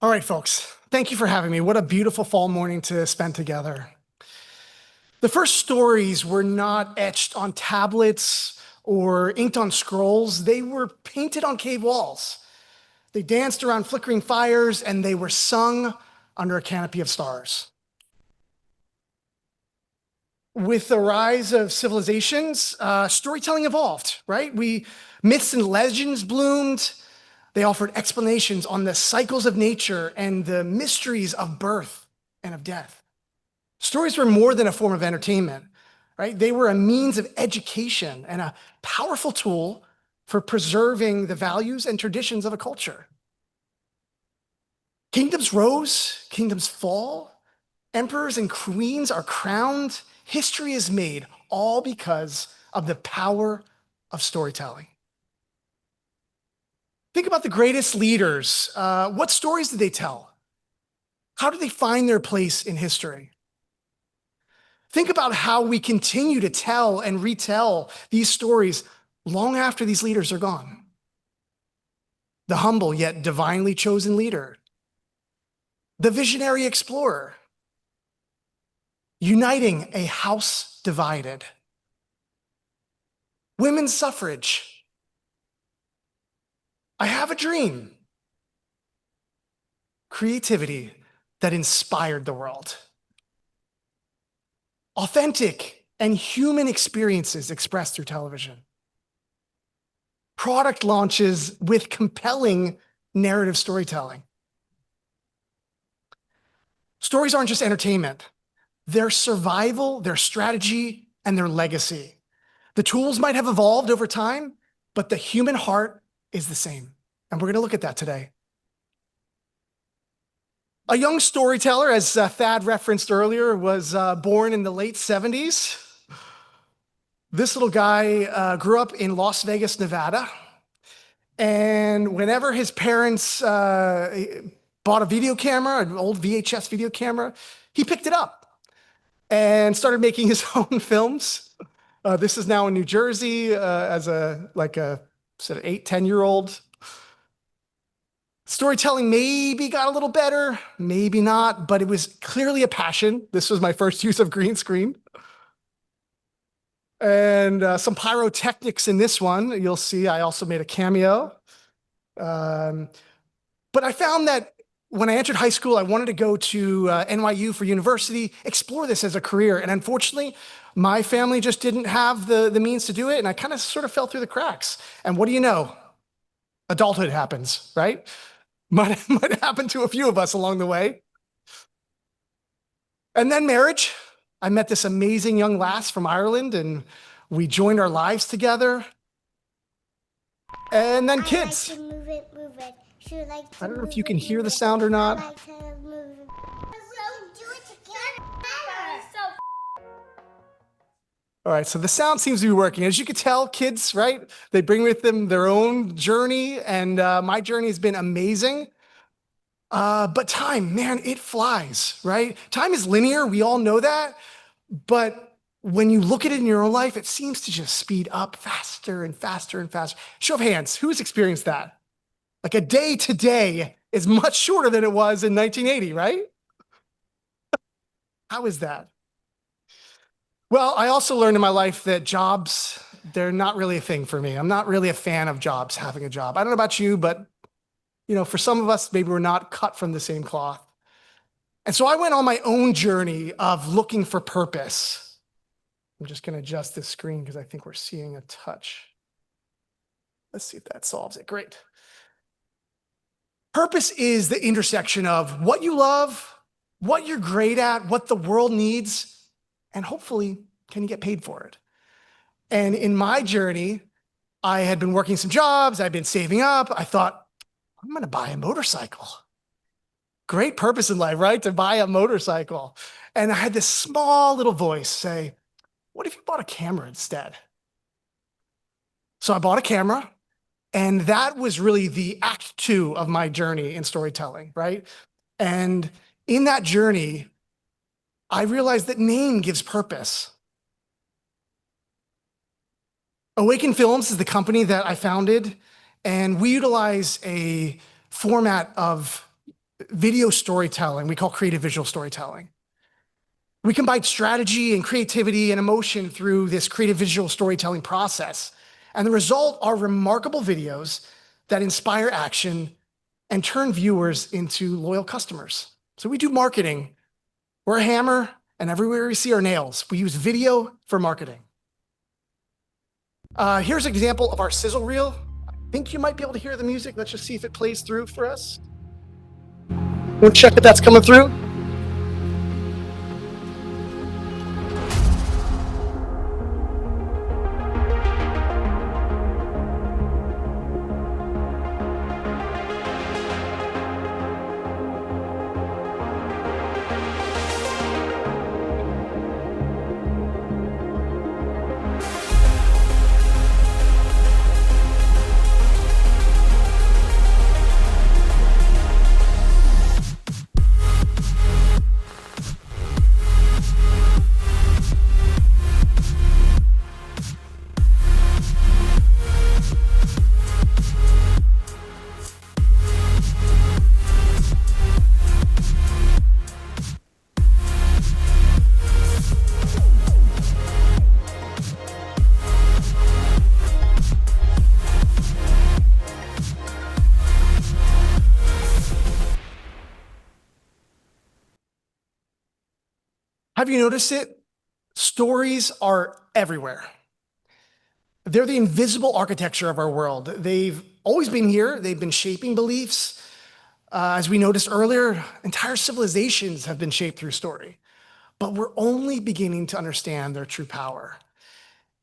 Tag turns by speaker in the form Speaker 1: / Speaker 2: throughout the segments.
Speaker 1: All right, folks, thank you for having me. What a beautiful fall morning to spend together. The first stories were not etched on tablets or inked on scrolls. They were painted on cave walls. They danced around flickering fires, and they were sung under a canopy of stars. With the rise of civilizations, storytelling evolved, right? Myths and legends bloomed. They offered explanations on the cycles of nature and the mysteries of birth and of death. Stories were more than a form of entertainment, right? They were a means of education and a powerful tool for preserving the values and traditions of a culture. Kingdoms rose, kingdoms fall, emperors and queens are crowned. History is made, all because of the power of storytelling. Think about the greatest leaders. What stories did they tell? How did they find their place in history? Think about how we continue to tell and retell these stories long after these leaders are gone. The humble yet divinely chosen leader, the visionary explorer, uniting a house divided, women's suffrage, I have a dream, creativity that inspired the world. Authentic and human experiences expressed through television. Product launches with compelling narrative storytelling. Stories aren't just entertainment. They're survival, their strategy, and their legacy. The tools might have evolved over time, but the human heart is the same. And we're going to look at that today. A young storyteller, as Thad referenced earlier, was born in the late 70s. This little guy grew up in Las Vegas, Nevada. And whenever his parents bought a video camera, an old VHS video camera, he picked it up and started making his own films. This is now in New Jersey as a 8, 10-year-old. Storytelling maybe got a little better, maybe not, but it was clearly a passion. This was my first use of green screen. And some pyrotechnics in this one. You'll see I also made a cameo. But I found that when I entered high school, I wanted to go to NYU for university, explore this as a career. And unfortunately, my family just didn't have the means to do it. And I kind of sort of fell through the cracks. And what do you know? Adulthood happens, right? Might happen to a few of us along the way. And then marriage. I met this amazing young lass from Ireland, and we joined our lives together. And then kids.
Speaker 2: I like to move it, move it.
Speaker 1: I don't know if you can hear the sound or not.
Speaker 2: I like to move it. So do it together.
Speaker 1: All right, so the sound seems to be working. As you can tell, kids, right? They bring with them their own journey, and my journey has been amazing. But time, man, it flies, right? Time is linear, we all know that. But when you look at it in your own life, it seems to just speed up faster and faster and faster. Show of hands, who's experienced that? Like a day today is much shorter than it was in 1980, right? How is that? Well, I also learned in my life that jobs, they're not really a thing for me. I'm not really a fan of jobs, having a job. I don't know about you, but for some of us, maybe we're not cut from the same cloth. And so I went on my own journey of looking for purpose. I'm just going to adjust this screen because I think we're seeing a touch. Let's see if that solves it. Great. Purpose is the intersection of what you love, what you're great at, what the world needs, and hopefully, can you get paid for it? And in my journey, I had been working some jobs, I'd been saving up. I thought, I'm going to buy a motorcycle. Great purpose in life, right? To buy a motorcycle. And I had this small little voice say, what if you bought a camera instead? So I bought a camera, and that was really the act 2 of my journey in storytelling, right? And in that journey, I realized that name gives purpose. Awaken Films is the company that I founded, and we utilize a format of video storytelling we call creative visual storytelling. We combine strategy and creativity and emotion through this creative visual storytelling process. And the result are remarkable videos that inspire action and turn viewers into loyal customers. So we do marketing. We're a hammer, and everywhere we see our nails. We use video for marketing. Here's an example of our sizzle reel. I think you might be able to hear the music. Let's just see if it plays through for us. We'll check if that's coming through. Have you noticed it? Stories are everywhere. They're the invisible architecture of our world. They've always been here. They've been shaping beliefs. As we noticed earlier, entire civilizations have been shaped through story. But we're only beginning to understand their true power.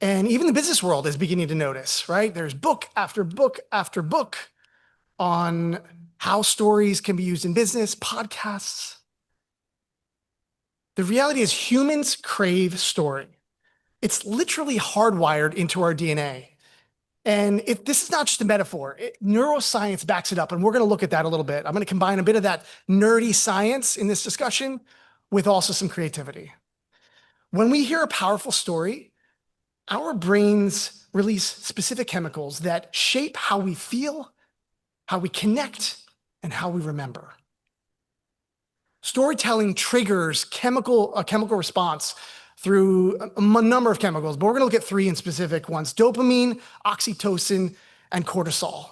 Speaker 1: And even the business world is beginning to notice, right? There's book after book after book on how stories can be used in business, podcasts. The reality is humans crave story. It's literally hardwired into our DNA. And this is not just a metaphor. Neuroscience backs it up, and we're going to look at that a little bit. I'm going to combine a bit of that nerdy science in this discussion with also some creativity. When we hear a powerful story, our brains release specific chemicals that shape how we feel, how we connect, and how we remember. Storytelling triggers a chemical response through a number of chemicals, but we're going to look at three in specific ones: dopamine, oxytocin, and cortisol.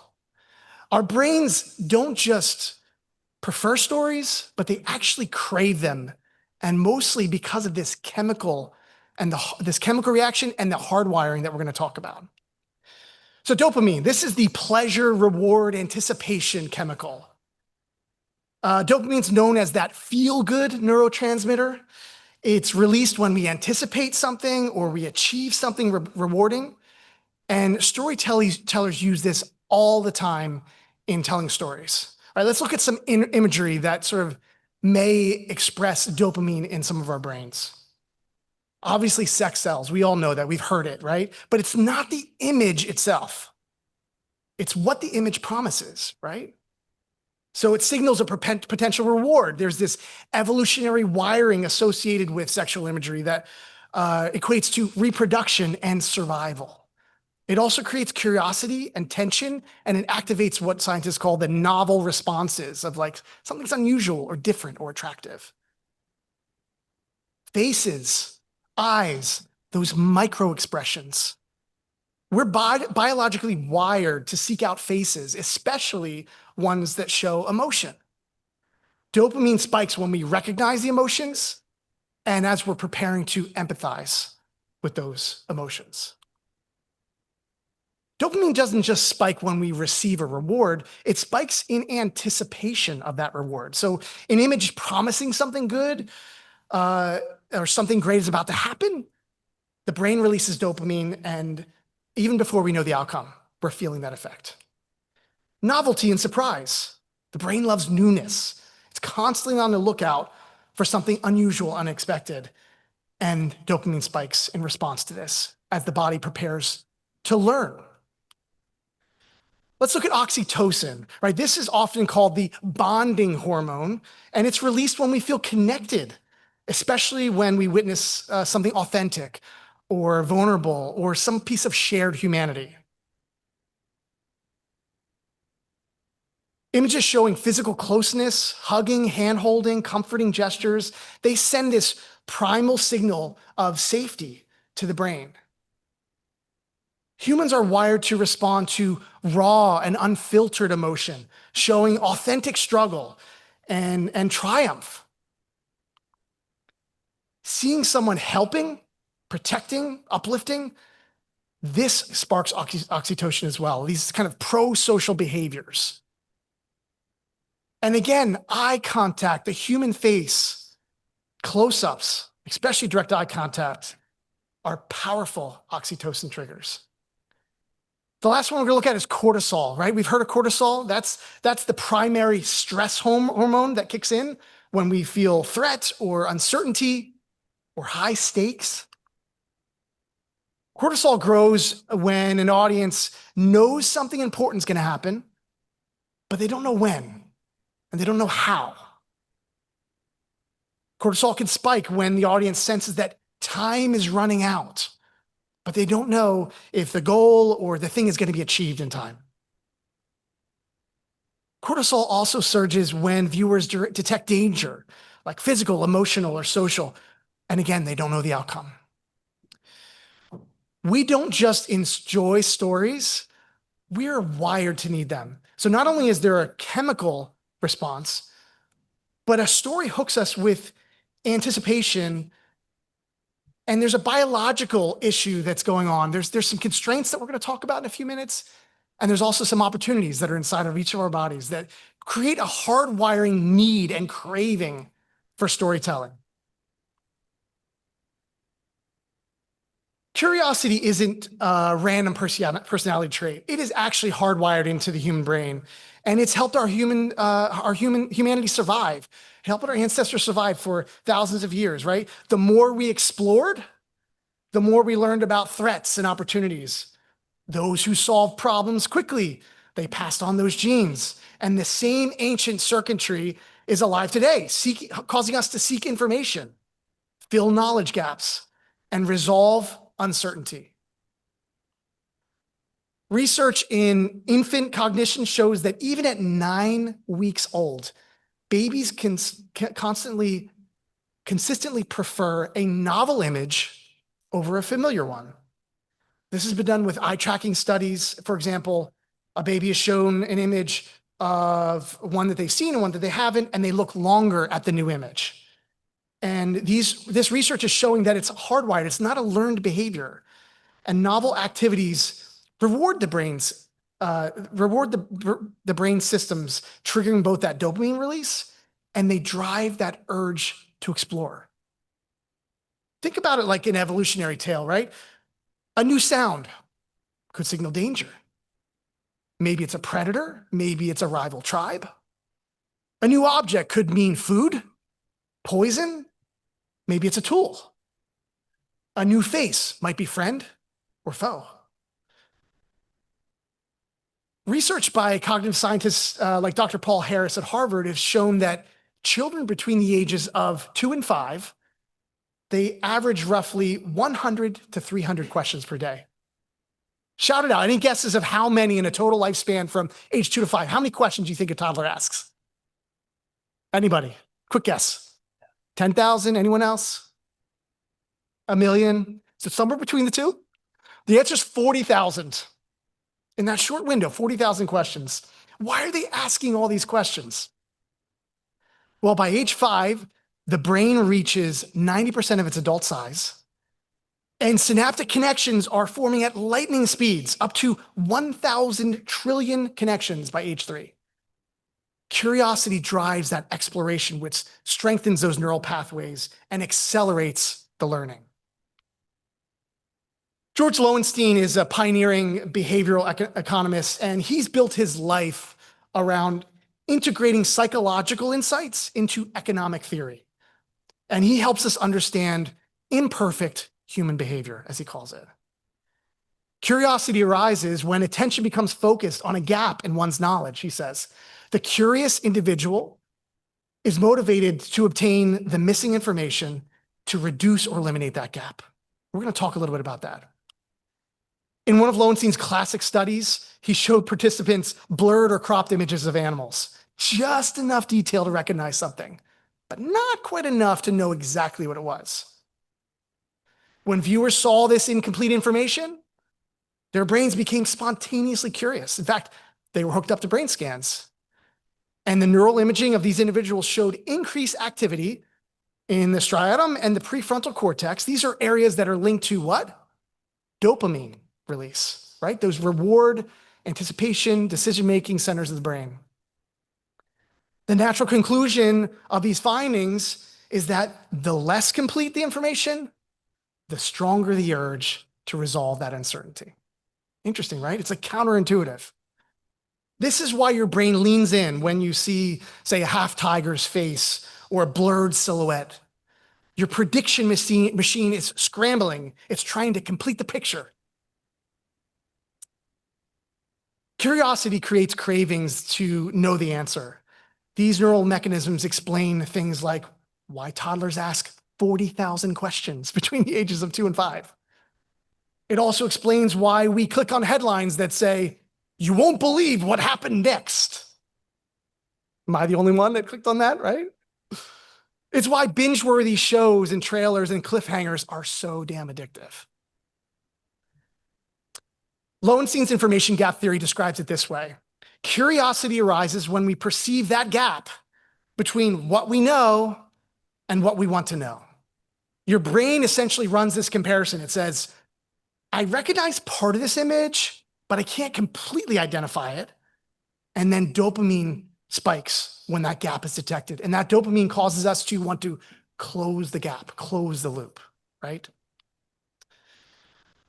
Speaker 1: Our brains don't just prefer stories, but they actually crave them, and mostly because of this chemical and this chemical reaction and the hardwiring that we're going to talk about. So dopamine, this is the pleasure, reward, anticipation chemical. Dopamine is known as that feel-good neurotransmitter. It's released when we anticipate something or we achieve something rewarding. And storytellers use this all the time in telling stories. All right, let's look at some imagery that sort of may express dopamine in some of our brains. Obviously, sex sells. We all know that. We've heard it, right? But it's not the image itself. It's what the image promises, right? So it signals a potential reward. There's this evolutionary wiring associated with sexual imagery that equates to reproduction and survival. It also creates curiosity and tension, and it activates what scientists call the novel responses of like something's unusual or different or attractive. Faces, eyes, those micro expressions. We're biologically wired to seek out faces, especially ones that show emotion. Dopamine spikes when we recognize the emotions and as we're preparing to empathize with those emotions. Dopamine doesn't just spike when we receive a reward, it spikes in anticipation of that reward. So an image promising something good or something great is about to happen, the brain releases dopamine, and even before we know the outcome, we're feeling that effect. Novelty and surprise. The brain loves newness. It's constantly on the lookout for something unusual, unexpected, and dopamine spikes in response to this as the body prepares to learn. Let's look at oxytocin, right? This is often called the bonding hormone, and it's released when we feel connected, especially when we witness something authentic or vulnerable or some piece of shared humanity. Images showing physical closeness, hugging, hand-holding, comforting gestures, they send this primal signal of safety to the brain. Humans are wired to respond to raw and unfiltered emotion, showing authentic struggle and triumph. Seeing someone helping, protecting, uplifting, this sparks oxytocin as well, these kind of pro-social behaviors. And again, eye contact, the human face, close-ups, especially direct eye contact, are powerful oxytocin triggers. The last one we're going to look at is cortisol, right? We've heard of cortisol. That's the primary stress hormone that kicks in when we feel threat or uncertainty or high stakes. Cortisol grows when an audience knows something important is going to happen, but they don't know when, and they don't know how. Cortisol can spike when the audience senses that time is running out, but they don't know if the goal or the thing is going to be achieved in time. Cortisol also surges when viewers detect danger, like physical, emotional, or social, and again, they don't know the outcome. We don't just enjoy stories, we're wired to need them. So not only is there a chemical response, but a story hooks us with anticipation, and there's a biological issue that's going on. There's some constraints that we're going to talk about in a few minutes, and there's also some opportunities that are inside of each of our bodies that create a hardwiring need and craving for storytelling. Curiosity isn't a random personality trait. It is actually hardwired into the human brain, and it's helped our humanity survive. It helped our ancestors survive for thousands of years, right? The more we explored, the more we learned about threats and opportunities. Those who solved problems quickly, they passed on those genes. And the same ancient circuitry is alive today, causing us to seek information, fill knowledge gaps, and resolve uncertainty. Research in infant cognition shows that even at 9 weeks old, babies can consistently prefer a novel image over a familiar one. This has been done with eye tracking studies. For example, a baby is shown an image of one that they've seen and one that they haven't, and they look longer at the new image. And this research is showing that it's hardwired. It's not a learned behavior. And novel activities reward the brain systems, triggering both that dopamine release, and they drive that urge to explore. Think about it like an evolutionary tale, right? A new sound could signal danger. Maybe it's a predator, maybe it's a rival tribe. A new object could mean food, poison, maybe it's a tool. A new face might be friend or foe. Research by cognitive scientists like Dr. Paul Harris at Harvard has shown that children between the ages of 2 and 5, they average roughly 100 to 300 questions per day. Shout it out. Any guesses of how many in a total lifespan from age 2 to 5? How many questions do you think a toddler asks? Anybody? Quick guess. 10,000? Anyone else? A million? So somewhere between the two? The answer is 40,000. In that short window, 40,000 questions. Why are they asking all these questions? Well, by age 5, the brain reaches 90% of its adult size, and synaptic connections are forming at lightning speeds, up to 1,000 trillion connections by age 3. Curiosity drives that exploration, which strengthens those neural pathways and accelerates the learning. George Lowenstein is a pioneering behavioral economist, and he's built his life around integrating psychological insights into economic theory. And he helps us understand imperfect human behavior, as he calls it. Curiosity arises when attention becomes focused on a gap in one's knowledge, he says. The curious individual is motivated to obtain the missing information to reduce or eliminate that gap. We're going to talk a little bit about that. In one of Lowenstein's classic studies, He showed participants blurred or cropped images of animals, just enough detail to recognize something, but not quite enough to know exactly what it was. When viewers saw this incomplete information, their brains became spontaneously curious. In fact, they were hooked up to brain scans. And the neural imaging of these individuals showed increased activity in the striatum and the prefrontal cortex. These are areas that are linked to what? Dopamine release, right? Those reward, anticipation, decision-making centers of the brain. The natural conclusion of these findings is that the less complete the information, the stronger the urge to resolve that uncertainty. Interesting, right? It's like counterintuitive. This is why your brain leans in when you see, say, a half tiger's face or a blurred silhouette. Your prediction machine is scrambling. It's trying to complete the picture. Curiosity creates cravings to know the answer. These neural mechanisms explain things like why toddlers ask 40,000 questions between the ages of 2 and 5. It also explains why we click on headlines that say, "You won't believe what happened next." Am I the only one that clicked on that, right? It's why binge-worthy shows and trailers and cliffhangers are so damn addictive. Lowenstein's information gap theory describes it this way. Curiosity arises when we perceive that gap between what we know and what we want to know. Your brain essentially runs this comparison. It says, I recognize part of this image, but I can't completely identify it. And then dopamine spikes when that gap is detected. And that dopamine causes us to want to close the gap, close the loop, right?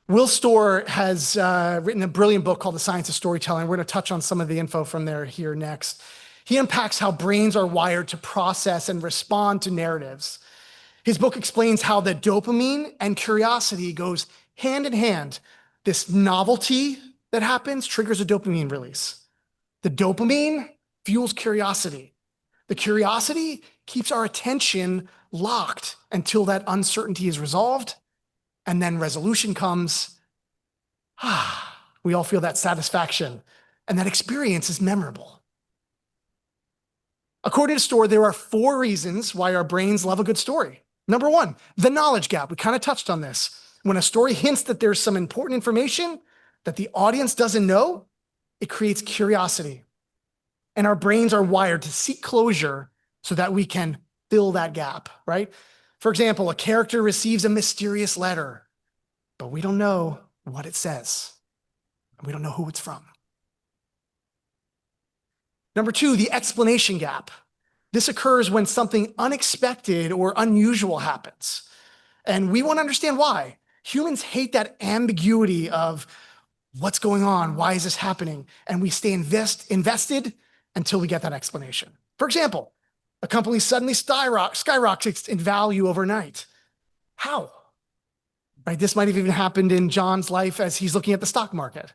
Speaker 1: Will Storr has written a brilliant book called The Science of Storytelling. We're going to touch on some of the info from there here next. He unpacks how brains are wired to process and respond to narratives. His book explains how the dopamine and curiosity goes hand in hand. This novelty that happens triggers a dopamine release. The dopamine fuels curiosity. The curiosity keeps our attention locked until that uncertainty is resolved, and then resolution comes. We all feel that satisfaction, and that experience is memorable. According to Storr, there are 4 reasons why our brains love a good story. Number 1, the knowledge gap. We kind of touched on this. When a story hints that there's some important information that the audience doesn't know, it creates curiosity. And our brains are wired to seek closure so that we can fill that gap, right? For example, a character receives a mysterious letter, but we don't know what it says. We don't know who it's from. Number 2, the explanation gap. This occurs when something unexpected or unusual happens. And we want to understand why. Humans hate that ambiguity of what's going on, why is this happening? And we stay invested until we get that explanation. For example, a company suddenly skyrockets in value overnight. How? Right? This might have even happened in John's life as he's looking at the stock market.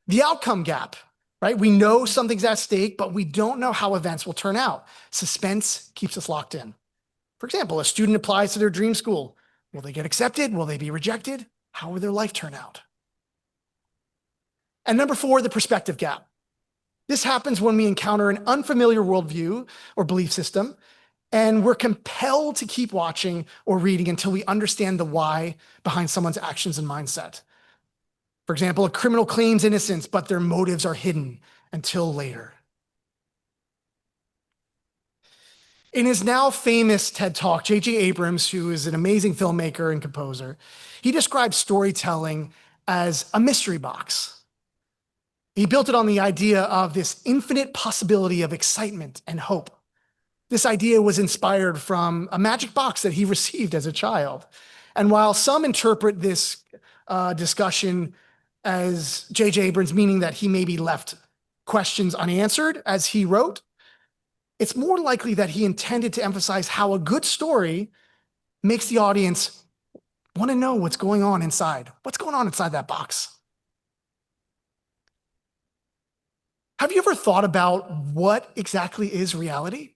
Speaker 1: The outcome gap. Right? We know something's at stake, but we don't know how events will turn out. Suspense keeps us locked in. For example, a student applies to their dream school. Will they get accepted? Will they be rejected? How will their life turn out? And number 4, the perspective gap. This happens when we encounter an unfamiliar worldview or belief system, and we're compelled to keep watching or reading until we understand the why behind someone's actions and mindset. For example, a criminal claims innocence, but their motives are hidden until later. In his now famous TED Talk, J.J. Abrams, who is an amazing filmmaker and composer, he describes storytelling as a mystery box. He built it on the idea of this infinite possibility of excitement and hope. This idea was inspired from a magic box that he received as a child. And while some interpret this discussion as J.J. Abrams meaning that he maybe left questions unanswered as he wrote, it's more likely that he intended to emphasize how a good story makes the audience want to know what's going on inside. What's going on inside that box? Have you ever thought about what exactly is reality?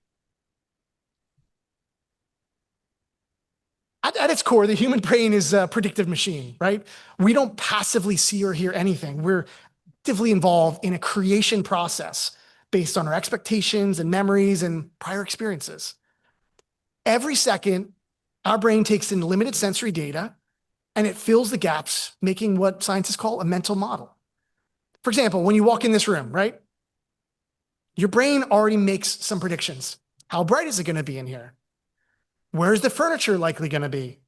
Speaker 1: At its core, the human brain is a predictive machine, right? We don't passively see or hear anything. We're actively involved in a creation process based on our expectations and memories and prior experiences. Every second, our brain takes in limited sensory data and it fills the gaps, making what scientists call a mental model. For example, when you walk in this room, right? Your brain already makes some predictions. How bright is it going to be in here? Where's the furniture likely going to be?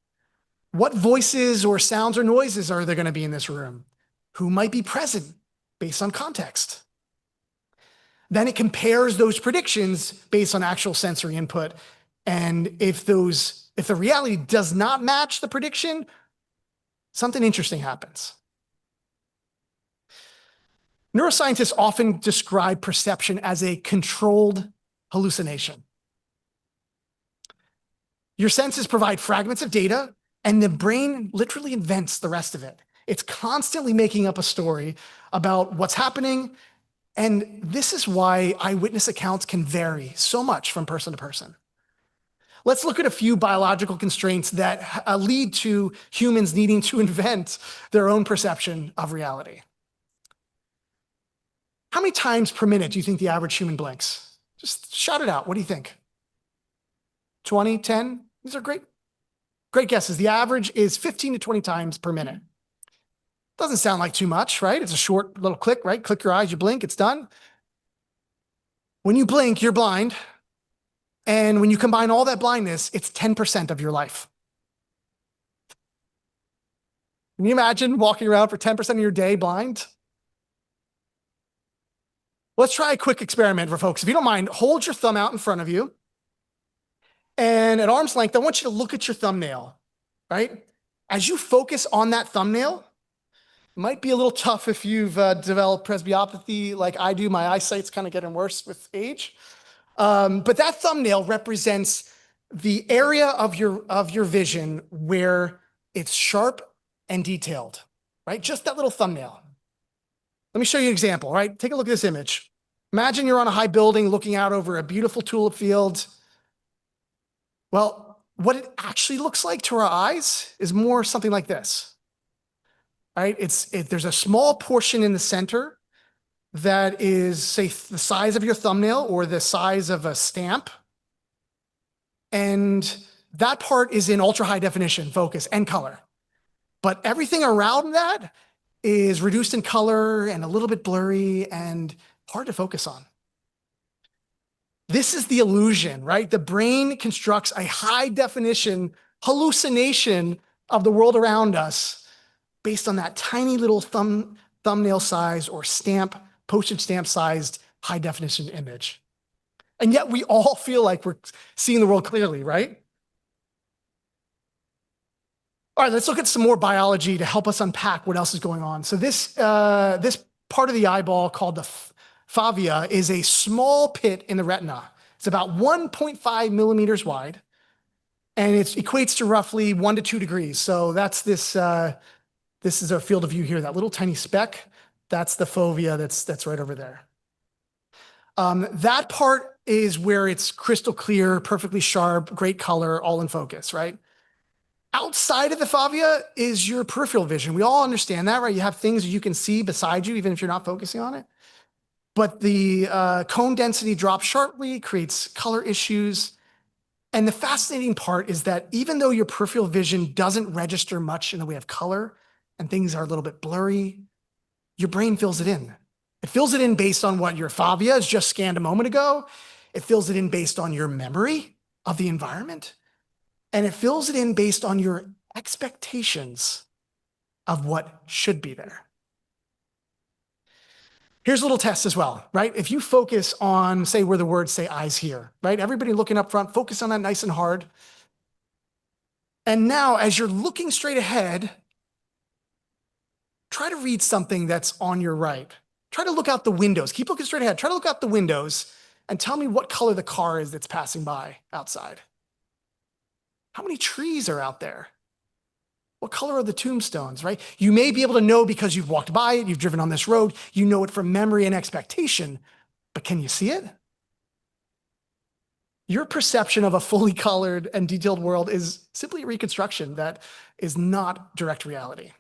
Speaker 1: What voices or sounds or noises are there going to be in this room? Who might be present based on context? Then it compares those predictions based on actual sensory input. And if the reality does not match the prediction, something interesting happens. Neuroscientists often describe perception as a controlled hallucination. Your senses provide fragments of data, and the brain literally invents the rest of it. It's constantly making up a story about what's happening, and this is why eyewitness accounts can vary so much from person to person. Let's look at a few biological constraints that lead to humans needing to invent their own perception of reality. How many times per minute do you think the average human blinks? Just shout it out. What do you think? 20, 10? These are great guesses. The average is 15 to 20 times per minute. Doesn't sound like too much, right? It's a short little click, right? Click your eyes, you blink, it's done. When you blink, you're blind. And when you combine all that blindness, it's 10% of your life. Can you imagine walking around for 10% of your day blind? Let's try a quick experiment for folks. If you don't mind, hold your thumb out in front of you. And at arm's length, I want you to look at your thumbnail, right? As you focus on that thumbnail, it might be a little tough if you've developed presbyopathy like I do. My eyesight's kind of getting worse with age. But that thumbnail represents the area of your vision where it's sharp and detailed, right? Just that little thumbnail. Let me show you an example, right? Take a look at this image. Imagine you're on a high building looking out over a beautiful tulip field. Well, what it actually looks like to our eyes is more something like this, right? There's a small portion in the center that is, say, the size of your thumbnail or the size of a stamp. And that part is in ultra high definition, focus, and color. But everything around that is reduced in color and a little bit blurry and hard to focus on. This is the illusion, right? The brain constructs a high definition hallucination of the world around us based on that tiny little thumbnail size or postage stamp sized high definition image. And yet we all feel like we're seeing the world clearly, right? All right, let's look at some more biology to help us unpack what else is going on. So this part of the eyeball called the fovea is a small pit in the retina. It's about 1.5 millimeters wide, and it equates to roughly 1 to 2 degrees. So that's this is our field of view here, that little tiny speck. That's the fovea that's right over there. That part is where it's crystal clear, perfectly sharp, great color, all in focus, right? Outside of the fovea is your peripheral vision. We all understand that, right? You have things you can see beside you, even if you're not focusing on it. But the cone density drops sharply, creates color issues. And the fascinating part is that even though your peripheral vision doesn't register much in the way of color and things are a little bit blurry, your brain fills it in. It fills it in based on what your fovea has just scanned a moment ago. It fills it in based on your memory of the environment. And it fills it in based on your expectations of what should be there. Here's a little test as well, right? If you focus on, say, where the words say eyes here, right? Everybody looking up front, focus on that nice and hard. And now, as you're looking straight ahead, try to read something that's on your right. Try to look out the windows. Keep looking straight ahead. Try to look out the windows and tell me what color the car is that's passing by outside. How many trees are out there? What color are the tombstones, right? You may be able to know because you've walked by it, you've driven on this road, you know it from memory and expectation, but can you see it? Your perception of a fully colored and detailed world is simply a reconstruction that is not direct reality.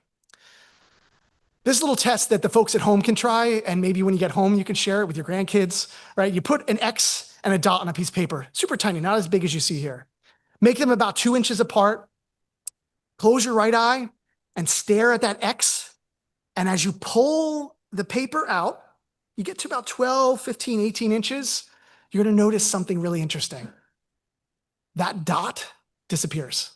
Speaker 1: This is a little test that the folks at home can try, and maybe when you get home, you can share it with your grandkids, right? You put an X and a dot on a piece of paper, super tiny, not as big as you see here. Make them about 2 inches apart. Close your right eye and stare at that X. And as you pull the paper out, you get to about 12, 15, 18 inches, you're going to notice something really interesting. That dot disappears.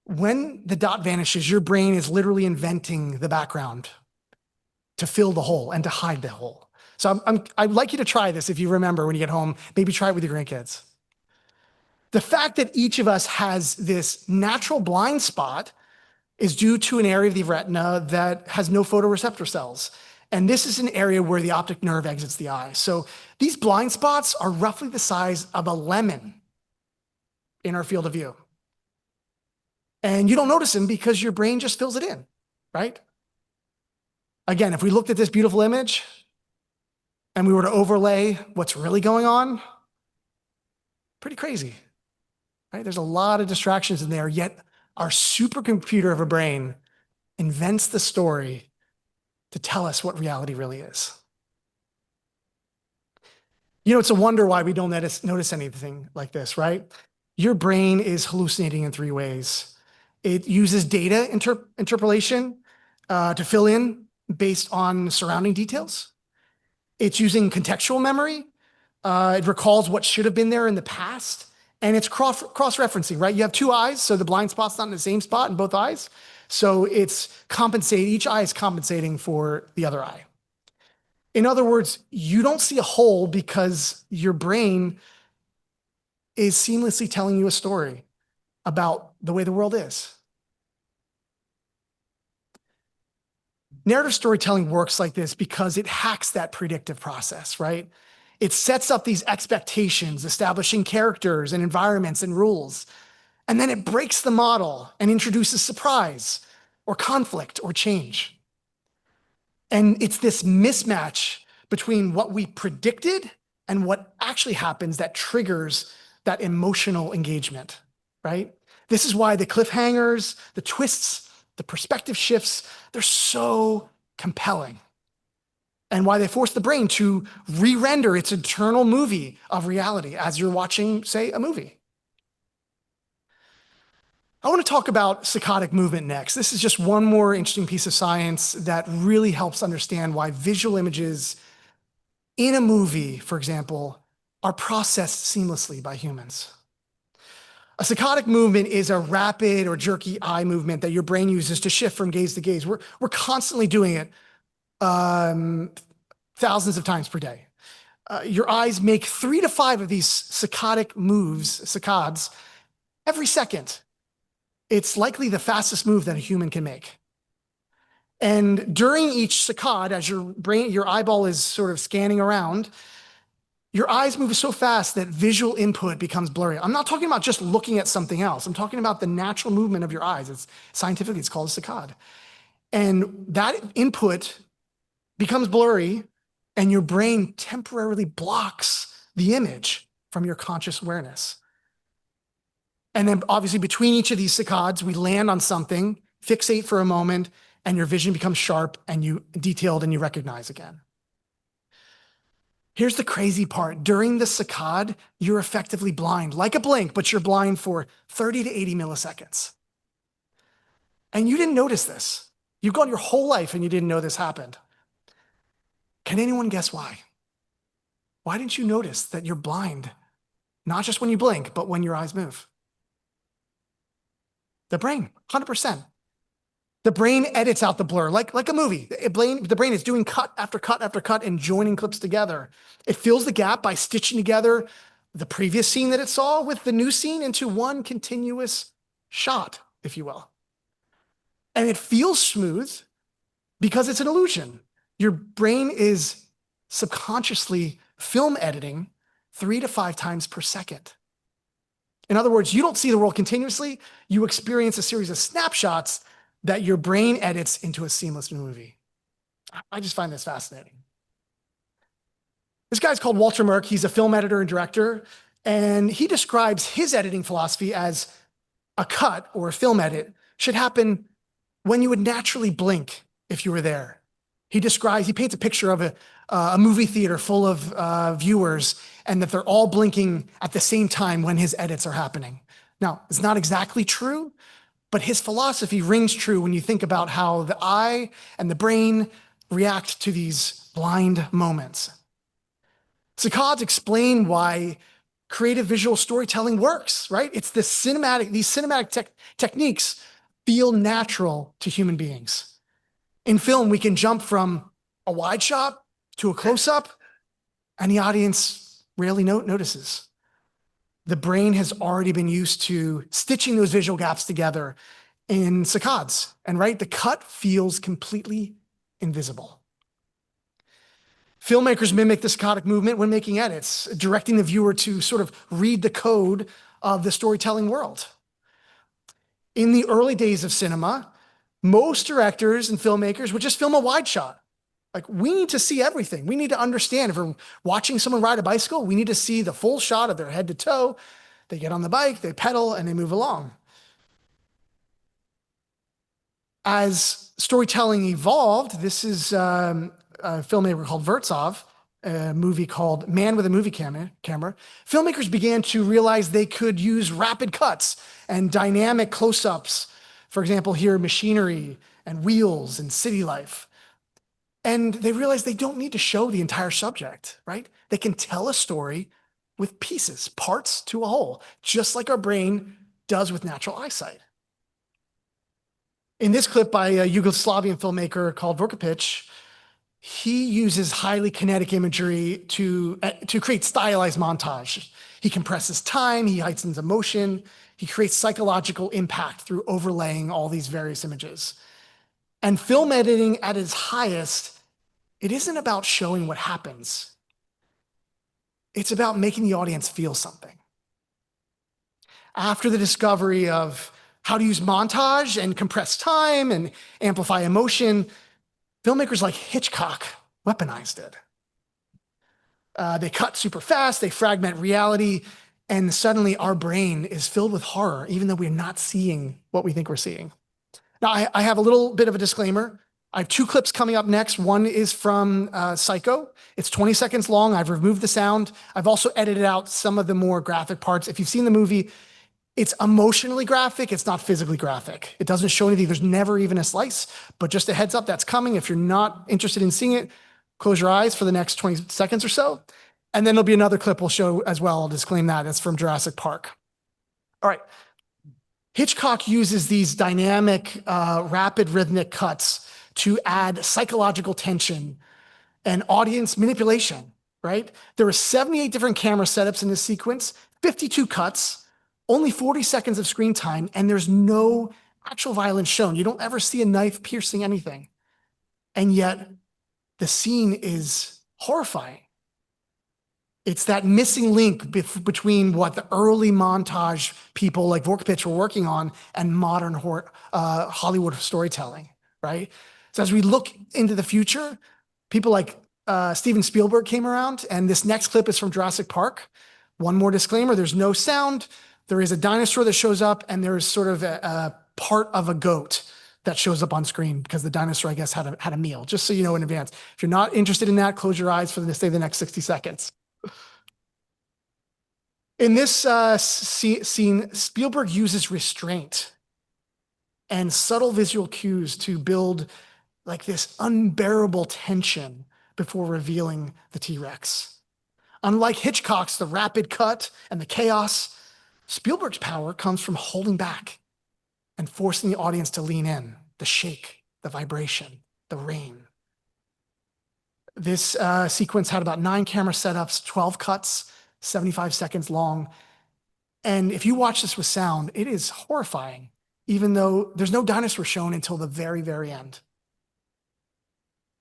Speaker 1: When the dot vanishes, your brain is literally inventing the background to fill the hole and to hide the hole. So I'd like you to try this if you remember when you get home. Maybe try it with your grandkids. The fact that each of us has this natural blind spot is due to an area of the retina that has no photoreceptor cells. And this is an area where the optic nerve exits the eye. So these blind spots are roughly the size of a lemon in our field of view. And you don't notice them because your brain just fills it in, right? Again, if we looked at this beautiful image and we were to overlay what's really going on, pretty crazy, right? There's a lot of distractions in there, yet our supercomputer of a brain invents the story to tell us what reality really is. You know, it's a wonder why we don't notice anything like this, right? Your brain is hallucinating in 3 ways. It uses data interpolation to fill in based on surrounding details. It's using contextual memory. It recalls what should have been there in the past. And it's cross-referencing, right? You have 2 eyes, so the blind spot's not in the same spot in both eyes. So each eye is compensating for the other eye. In other words, you don't see a hole because your brain is seamlessly telling you a story about the way the world is. Narrative storytelling works like this because it hacks that predictive process, right? It sets up these expectations, establishing characters and environments and rules. And then it breaks the model and introduces surprise or conflict or change. And it's this mismatch between what we predicted and what actually happens that triggers that emotional engagement, right? This is why the cliffhangers, the twists, the perspective shifts, they're so compelling. And why they force the brain to re-render its internal movie of reality as you're watching, say, a movie. I want to talk about saccadic movement next. This is just one more interesting piece of science that really helps understand why visual images in a movie, for example, are processed seamlessly by humans. A saccadic movement is a rapid or jerky eye movement that your brain uses to shift from gaze to gaze. We're constantly doing it thousands of times per day. Your eyes make 3 to 5 of these saccadic moves, saccades, every second. It's likely the fastest move that a human can make. And during each saccade, as your eyeball is sort of scanning around, your eyes move so fast that visual input becomes blurry. I'm not talking about just looking at something else. I'm talking about the natural movement of your eyes. Scientifically, it's called a saccade. And that input becomes blurry, and your brain temporarily blocks the image from your conscious awareness. And then obviously between each of these saccades, we land on something, fixate for a moment, and your vision becomes sharp and detailed and you recognize again. Here's the crazy part. During the saccade, you're effectively blind, like a blink, but you're blind for 30 to 80 milliseconds. And you didn't notice this. You've gone your whole life and you didn't know this happened. Can anyone guess why? Why didn't you notice that you're blind? Not just when you blink, but when your eyes move. The brain, 100%. The brain edits out the blur, like a movie. The brain is doing cut after cut after cut and joining clips together. It fills the gap by stitching together the previous scene that it saw with the new scene into one continuous shot, if you will. And it feels smooth because it's an illusion. Your brain is subconsciously film editing 3 to 5 times per second. In other words, you don't see the world continuously. You experience a series of snapshots that your brain edits into a seamless movie. I just find this fascinating. This guy's called Walter Murch. He's a film editor and director, and he describes his editing philosophy as a cut or a film edit should happen when you would naturally blink if you were there. He paints a picture of a movie theater full of viewers, and that they're all blinking at the same time when his edits are happening. Now, it's not exactly true, but his philosophy rings true when you think about how the eye and the brain react to these blind moments. Saccades explain why creative visual storytelling works, right? It's these cinematic techniques feel natural to human beings. In film, we can jump from a wide shot to a close-up, and the audience rarely notices. The brain has already been used to stitching those visual gaps together in saccades, and right, the cut feels completely invisible. Filmmakers mimic the saccadic movement when making edits, directing the viewer to sort of read the code of the storytelling world. In the early days of cinema, most directors and filmmakers would just film a wide shot. Like, we need to see everything. We need to understand. If we're watching someone ride a bicycle, we need to see the full shot of their head to toe. They get on the bike, they pedal, and they move along. As storytelling evolved, this is a filmmaker called Vertov, a movie called Man with a Movie Camera. Filmmakers began to realize they could use rapid cuts and dynamic close-ups. For example, here, machinery and wheels and city life. And they realized they don't need to show the entire subject, right? They can tell a story with pieces, parts to a whole, just like our brain does with natural eyesight. In this clip by a Yugoslavian filmmaker called Vorkapic, he uses highly kinetic imagery to create stylized montage. He compresses time, he heightens emotion, he creates psychological impact through overlaying all these various images. And film editing at its highest, it isn't about showing what happens. It's about making the audience feel something. After the discovery of how to use montage and compress time and amplify emotion, filmmakers like Hitchcock weaponized it. They cut super fast, they fragment reality, and suddenly our brain is filled with horror, even though we're not seeing what we think we're seeing. Now, I have a little bit of a disclaimer. I have two clips coming up next. One is from Psycho. It's 20 seconds long. I've removed the sound. I've also edited out some of the more graphic parts. If you've seen the movie, it's emotionally graphic. It's not physically graphic. It doesn't show anything. There's never even a slice, but just a heads up, that's coming. If you're not interested in seeing it, close your eyes for the next 20 seconds or so. And then there'll be another clip we'll show as well. I'll disclaim that. It's from Jurassic Park. All right. Hitchcock uses these dynamic, rapid rhythmic cuts to add psychological tension and audience manipulation, right? There are 78 different camera setups in this sequence, 52 cuts, only 40 seconds of screen time, and there's no actual violence shown. You don't ever see a knife piercing anything. And yet the scene is horrifying. It's that missing link between what the early montage people like Vorkapic were working on and modern Hollywood storytelling, right? So as we look into the future, people like Steven Spielberg came around, and this next clip is from Jurassic Park. One more disclaimer, there's no sound. There is a dinosaur that shows up, and there's sort of a part of a goat that shows up on screen because the dinosaur, I guess, had a meal, just so you know in advance. If you're not interested in that, close your eyes for the next 60 seconds. In this scene, Spielberg uses restraint and subtle visual cues to build like this unbearable tension before revealing the T-Rex. Unlike Hitchcock's The Rapid Cut and the chaos, Spielberg's power comes from holding back and forcing the audience to lean in, the shake, the vibration, the rain. This sequence had about 9 camera setups, 12 cuts, 75 seconds long. And if you watch this with sound, it is horrifying, even though there's no dinosaur shown until the very, very end.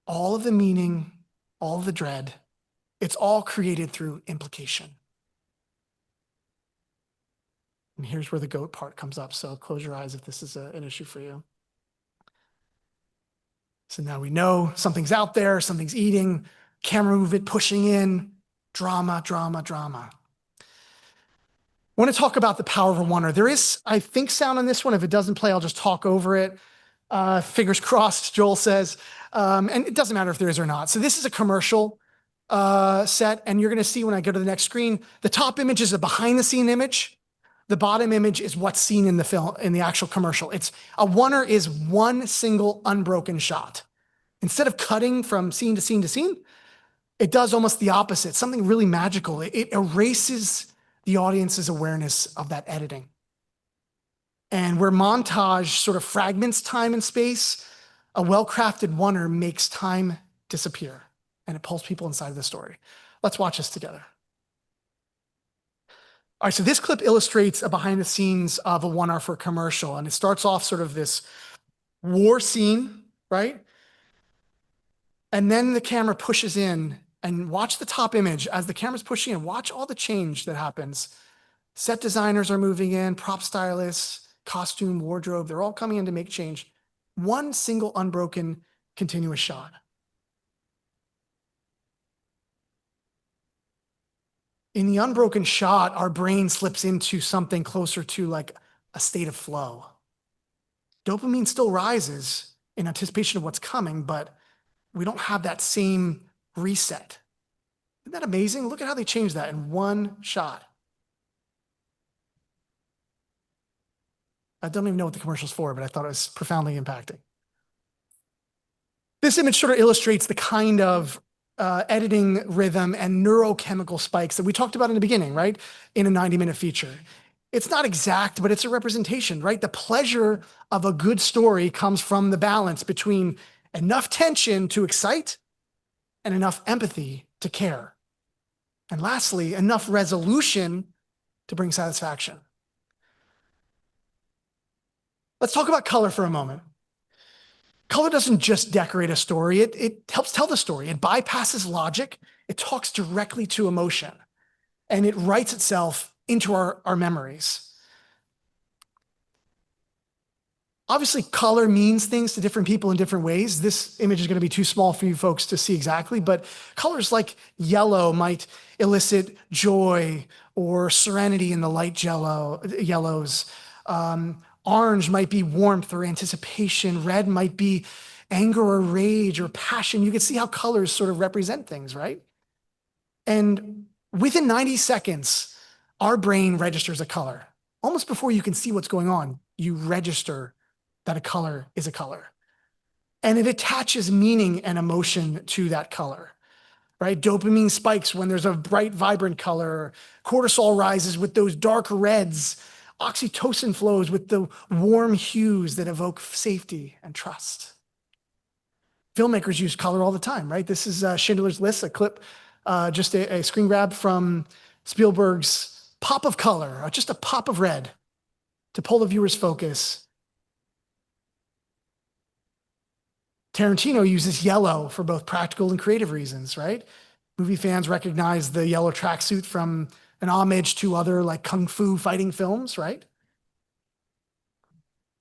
Speaker 1: All of the meaning, all of the dread, it's all created through implication. And here's where the goat part comes up. So close your eyes if this is an issue for you. So now we know something's out there, something's eating, camera movement pushing in, Drama, drama, drama. I want to talk about the power of a oneer. There is, I think, sound on this one. If it doesn't play, I'll just talk over it. Fingers crossed, Joel says. And it doesn't matter if there is or not. So this is a commercial set, and you're going to see when I go to the next screen, the top image is a behind-the-scene image. The bottom image is what's seen in the film, in the actual commercial. It's a oneer is one single unbroken shot. Instead of cutting from scene to scene to scene, it does almost the opposite, something really magical. It erases the audience's awareness of that editing. And where montage sort of fragments time and space, a well-crafted oneer makes time disappear, and it pulls people inside of the story. Let's watch this together. All right, so this clip illustrates a behind the scenes of a oneer for a commercial, and it starts off sort of this war scene, right? And then the camera pushes in, and watch the top image as the camera's pushing in. Watch all the change that happens. Set designers are moving in, prop stylists, costume, wardrobe, they're all coming in to make change. One single unbroken continuous shot. In the unbroken shot, our brain slips into something closer to like a state of flow. Dopamine still rises in anticipation of what's coming, but we don't have that same reset. Isn't that amazing? Look at how they changed that in one shot. I don't even know what the commercial's for, but I thought it was profoundly impacting. This image sort of illustrates the kind of editing rhythm and neurochemical spikes that we talked about in the beginning, right? In a 90-minute feature. It's not exact, but it's a representation, right? The pleasure of a good story comes from the balance between enough tension to excite and enough empathy to care. And lastly, enough resolution to bring satisfaction. Let's talk about color for a moment. Color doesn't just decorate a story, it helps tell the story. It bypasses logic, it talks directly to emotion, and it writes itself into our memories. Obviously, color means things to different people in different ways. This image is going to be too small for you folks to see exactly, but colors like yellow might elicit joy or serenity in the light yellows. Orange might be warmth or anticipation. Red might be anger or rage or passion. You can see how colors sort of represent things, right? And within 90 seconds, our brain registers a color. Almost before you can see what's going on, you register that a color is a color. And it attaches meaning and emotion to that color, right? Dopamine spikes when there's a bright, vibrant color. Cortisol rises with those dark reds. Oxytocin flows with the warm hues that evoke safety and trust. Filmmakers use color all the time, right? This is Schindler's List, a clip, just a screen grab from Spielberg's pop of color, just a pop of red to pull the viewer's focus. Tarantino uses yellow for both practical and creative reasons, right? Movie fans recognize the yellow tracksuit from an homage to other like kung fu fighting films, right?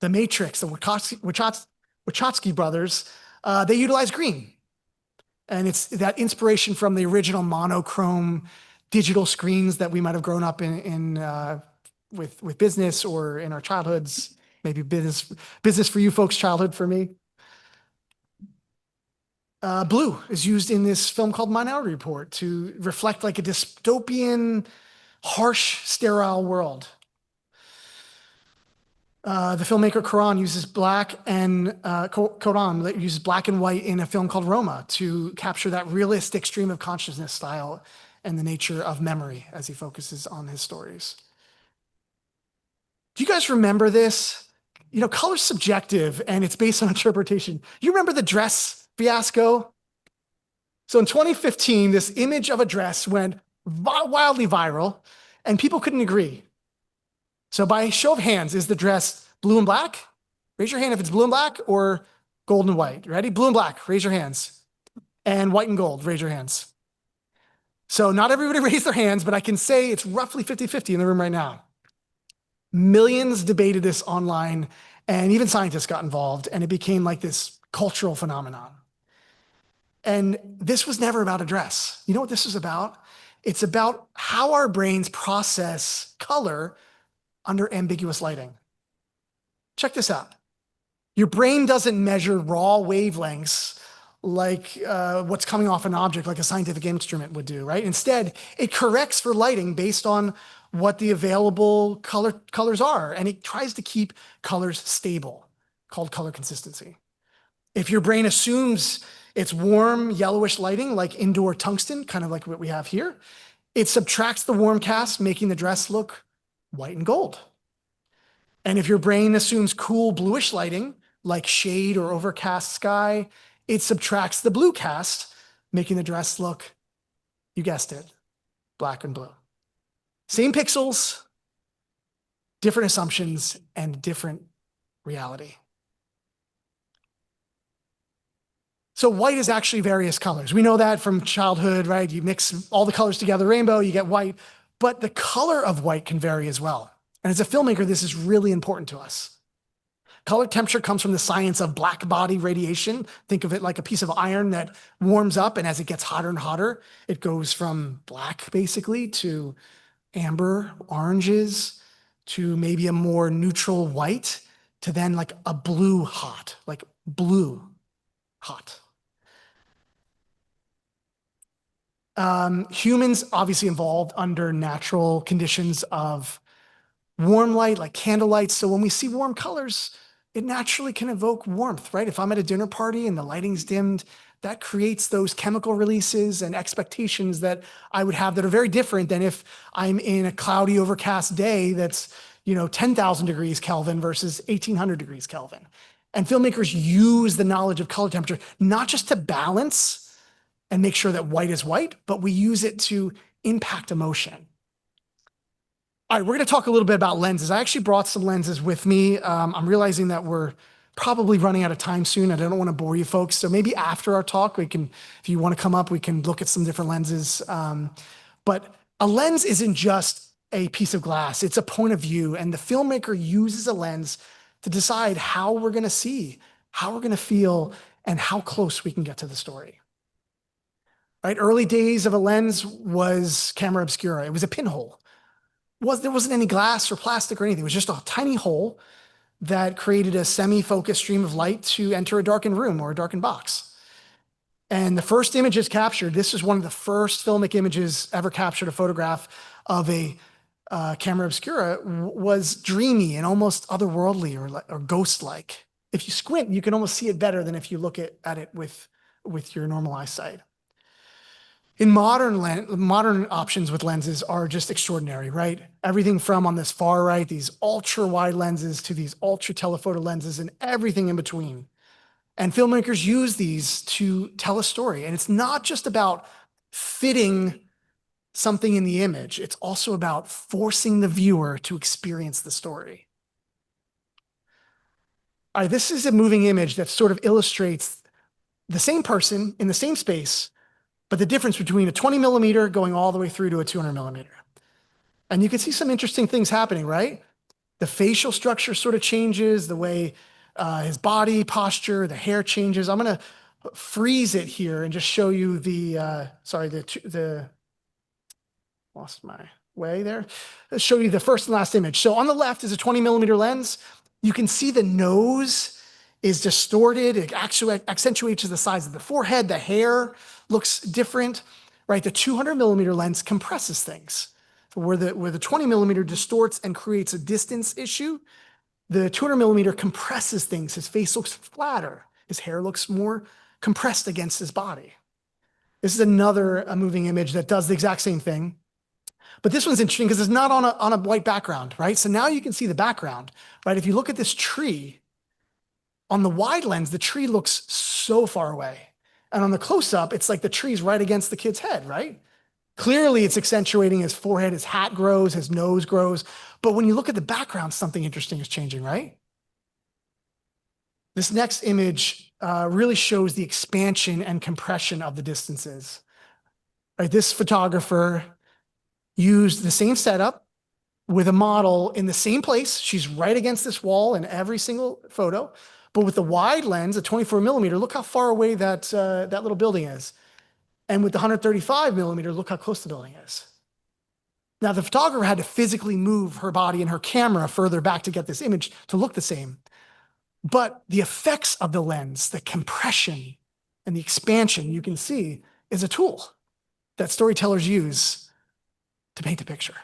Speaker 1: The Matrix, the Wachowski brothers, they utilize green. And it's that inspiration from the original monochrome digital screens that we might have grown up with business or in our childhoods, maybe business for you folks, childhood for me. Blue is used in this film called Minority Report to reflect like a dystopian, harsh, sterile world. The filmmaker Koran uses black and white in a film called Roma to capture that realistic stream of consciousness style and the nature of memory as he focuses on his stories. Do you guys remember this? You know, color's subjective and it's based on interpretation. You remember the dress fiasco? So in 2015, this image of a dress went wildly viral and people couldn't agree. So by show of hands, is the dress blue and black? Raise your hand if it's blue and black or gold and white. Ready? Blue and black, raise your hands. And white and gold, raise your hands. So not everybody raised their hands, but I can say it's roughly 50-50 in the room right now. Millions debated this online and even scientists got involved and it became like this cultural phenomenon. And this was never about a dress. You know what this was about? It's about how our brains process color under ambiguous lighting. Check this out. Your brain doesn't measure raw wavelengths like what's coming off an object, like a scientific instrument would do, right? Instead, it corrects for lighting based on what the available colors are, and it tries to keep colors stable, called color consistency. If your brain assumes it's warm, yellowish lighting, like indoor tungsten, kind of like what we have here, it subtracts the warm cast, making the dress look white and gold. And if your brain assumes cool bluish lighting, like shade or overcast sky, it subtracts the blue cast, making the dress look, you guessed it, black and blue. Same pixels, different assumptions, and different reality. So white is actually various colors. We know that from childhood, right? You mix all the colors together, rainbow, you get white. But the color of white can vary as well. And as a filmmaker, this is really important to us. Color temperature comes from the science of black body radiation. Think of it like a piece of iron that warms up, and as it gets hotter and hotter, it goes from black basically to amber, oranges, to maybe a more neutral white, to then like a blue hot, like blue hot. Humans obviously evolved under natural conditions of warm light, like candlelight. So when we see warm colors, it naturally can evoke warmth, right? If I'm at a dinner party and the lighting's dimmed, that creates those chemical releases and expectations that I would have that are very different than if I'm in a cloudy, overcast day that's, 10,000 degrees Kelvin versus 1800 degrees Kelvin. And filmmakers use the knowledge of color temperature, not just to balance and make sure that white is white, but we use it to impact emotion. All right, we're going to talk a little bit about lenses. I actually brought some lenses with me. I'm realizing that we're probably running out of time soon. I don't want to bore you folks. So maybe after our talk, if you want to come up, we can look at some different lenses. But a lens isn't just a piece of glass. It's a point of view. And the filmmaker uses a lens to decide how we're going to see, how we're going to feel, and how close we can get to the story. Right? Early days of a lens was camera obscura. It was a pinhole. There wasn't any glass or plastic or anything. It was just a tiny hole that created a semi-focused stream of light to enter a darkened room or a darkened box. And the first images captured, this is one of the first filmic images ever captured, a photograph of a camera obscura, was dreamy and almost otherworldly or ghost-like. If you squint, you can almost see it better than if you look at it with your normal eyesight. In modern options with lenses are just extraordinary, right? Everything from on this far right, these ultra wide lenses to these ultra telephoto lenses and everything in between. And filmmakers use these to tell a story. And it's not just about fitting something in the image. It's also about forcing the viewer to experience the story. All right, this is a moving image that sort of illustrates the same person in the same space, but the difference between a 20 millimeter going all the way through to a 200 millimeter. And you can see some interesting things happening, right? The facial structure sort of changes, the way his body posture, the hair changes. I'm going to freeze it here and just show you lost my way there. Let's show you the first and last image. So on the left is a 20 millimeter lens. You can see the nose is distorted. It actually accentuates the size of the forehead. The hair looks different, right? The 200 millimeter lens compresses things. So where the 20 millimeter distorts and creates a distance issue, the 200 millimeter compresses things. His face looks flatter. His hair looks more compressed against his body. This is another moving image that does the exact same thing. But this one's interesting because it's not on a white background, right? So now you can see the background, right? If you look at this tree, on the wide lens, the tree looks so far away. And on the close-up, it's like the tree's right against the kid's head, right? Clearly, it's accentuating his forehead, his hat grows, his nose grows. But when you look at the background, something interesting is changing, right? This next image really shows the expansion and compression of the distances. Right, this photographer used the same setup with a model in the same place. She's right against this wall in every single photo. But with the wide lens, a 24 millimeter, look how far away that little building is. And with the 135 millimeter, look how close the building is. Now, the photographer had to physically move her body and her camera further back to get this image to look the same. But the effects of the lens, the compression and the expansion you can see is a tool that storytellers use to paint a picture.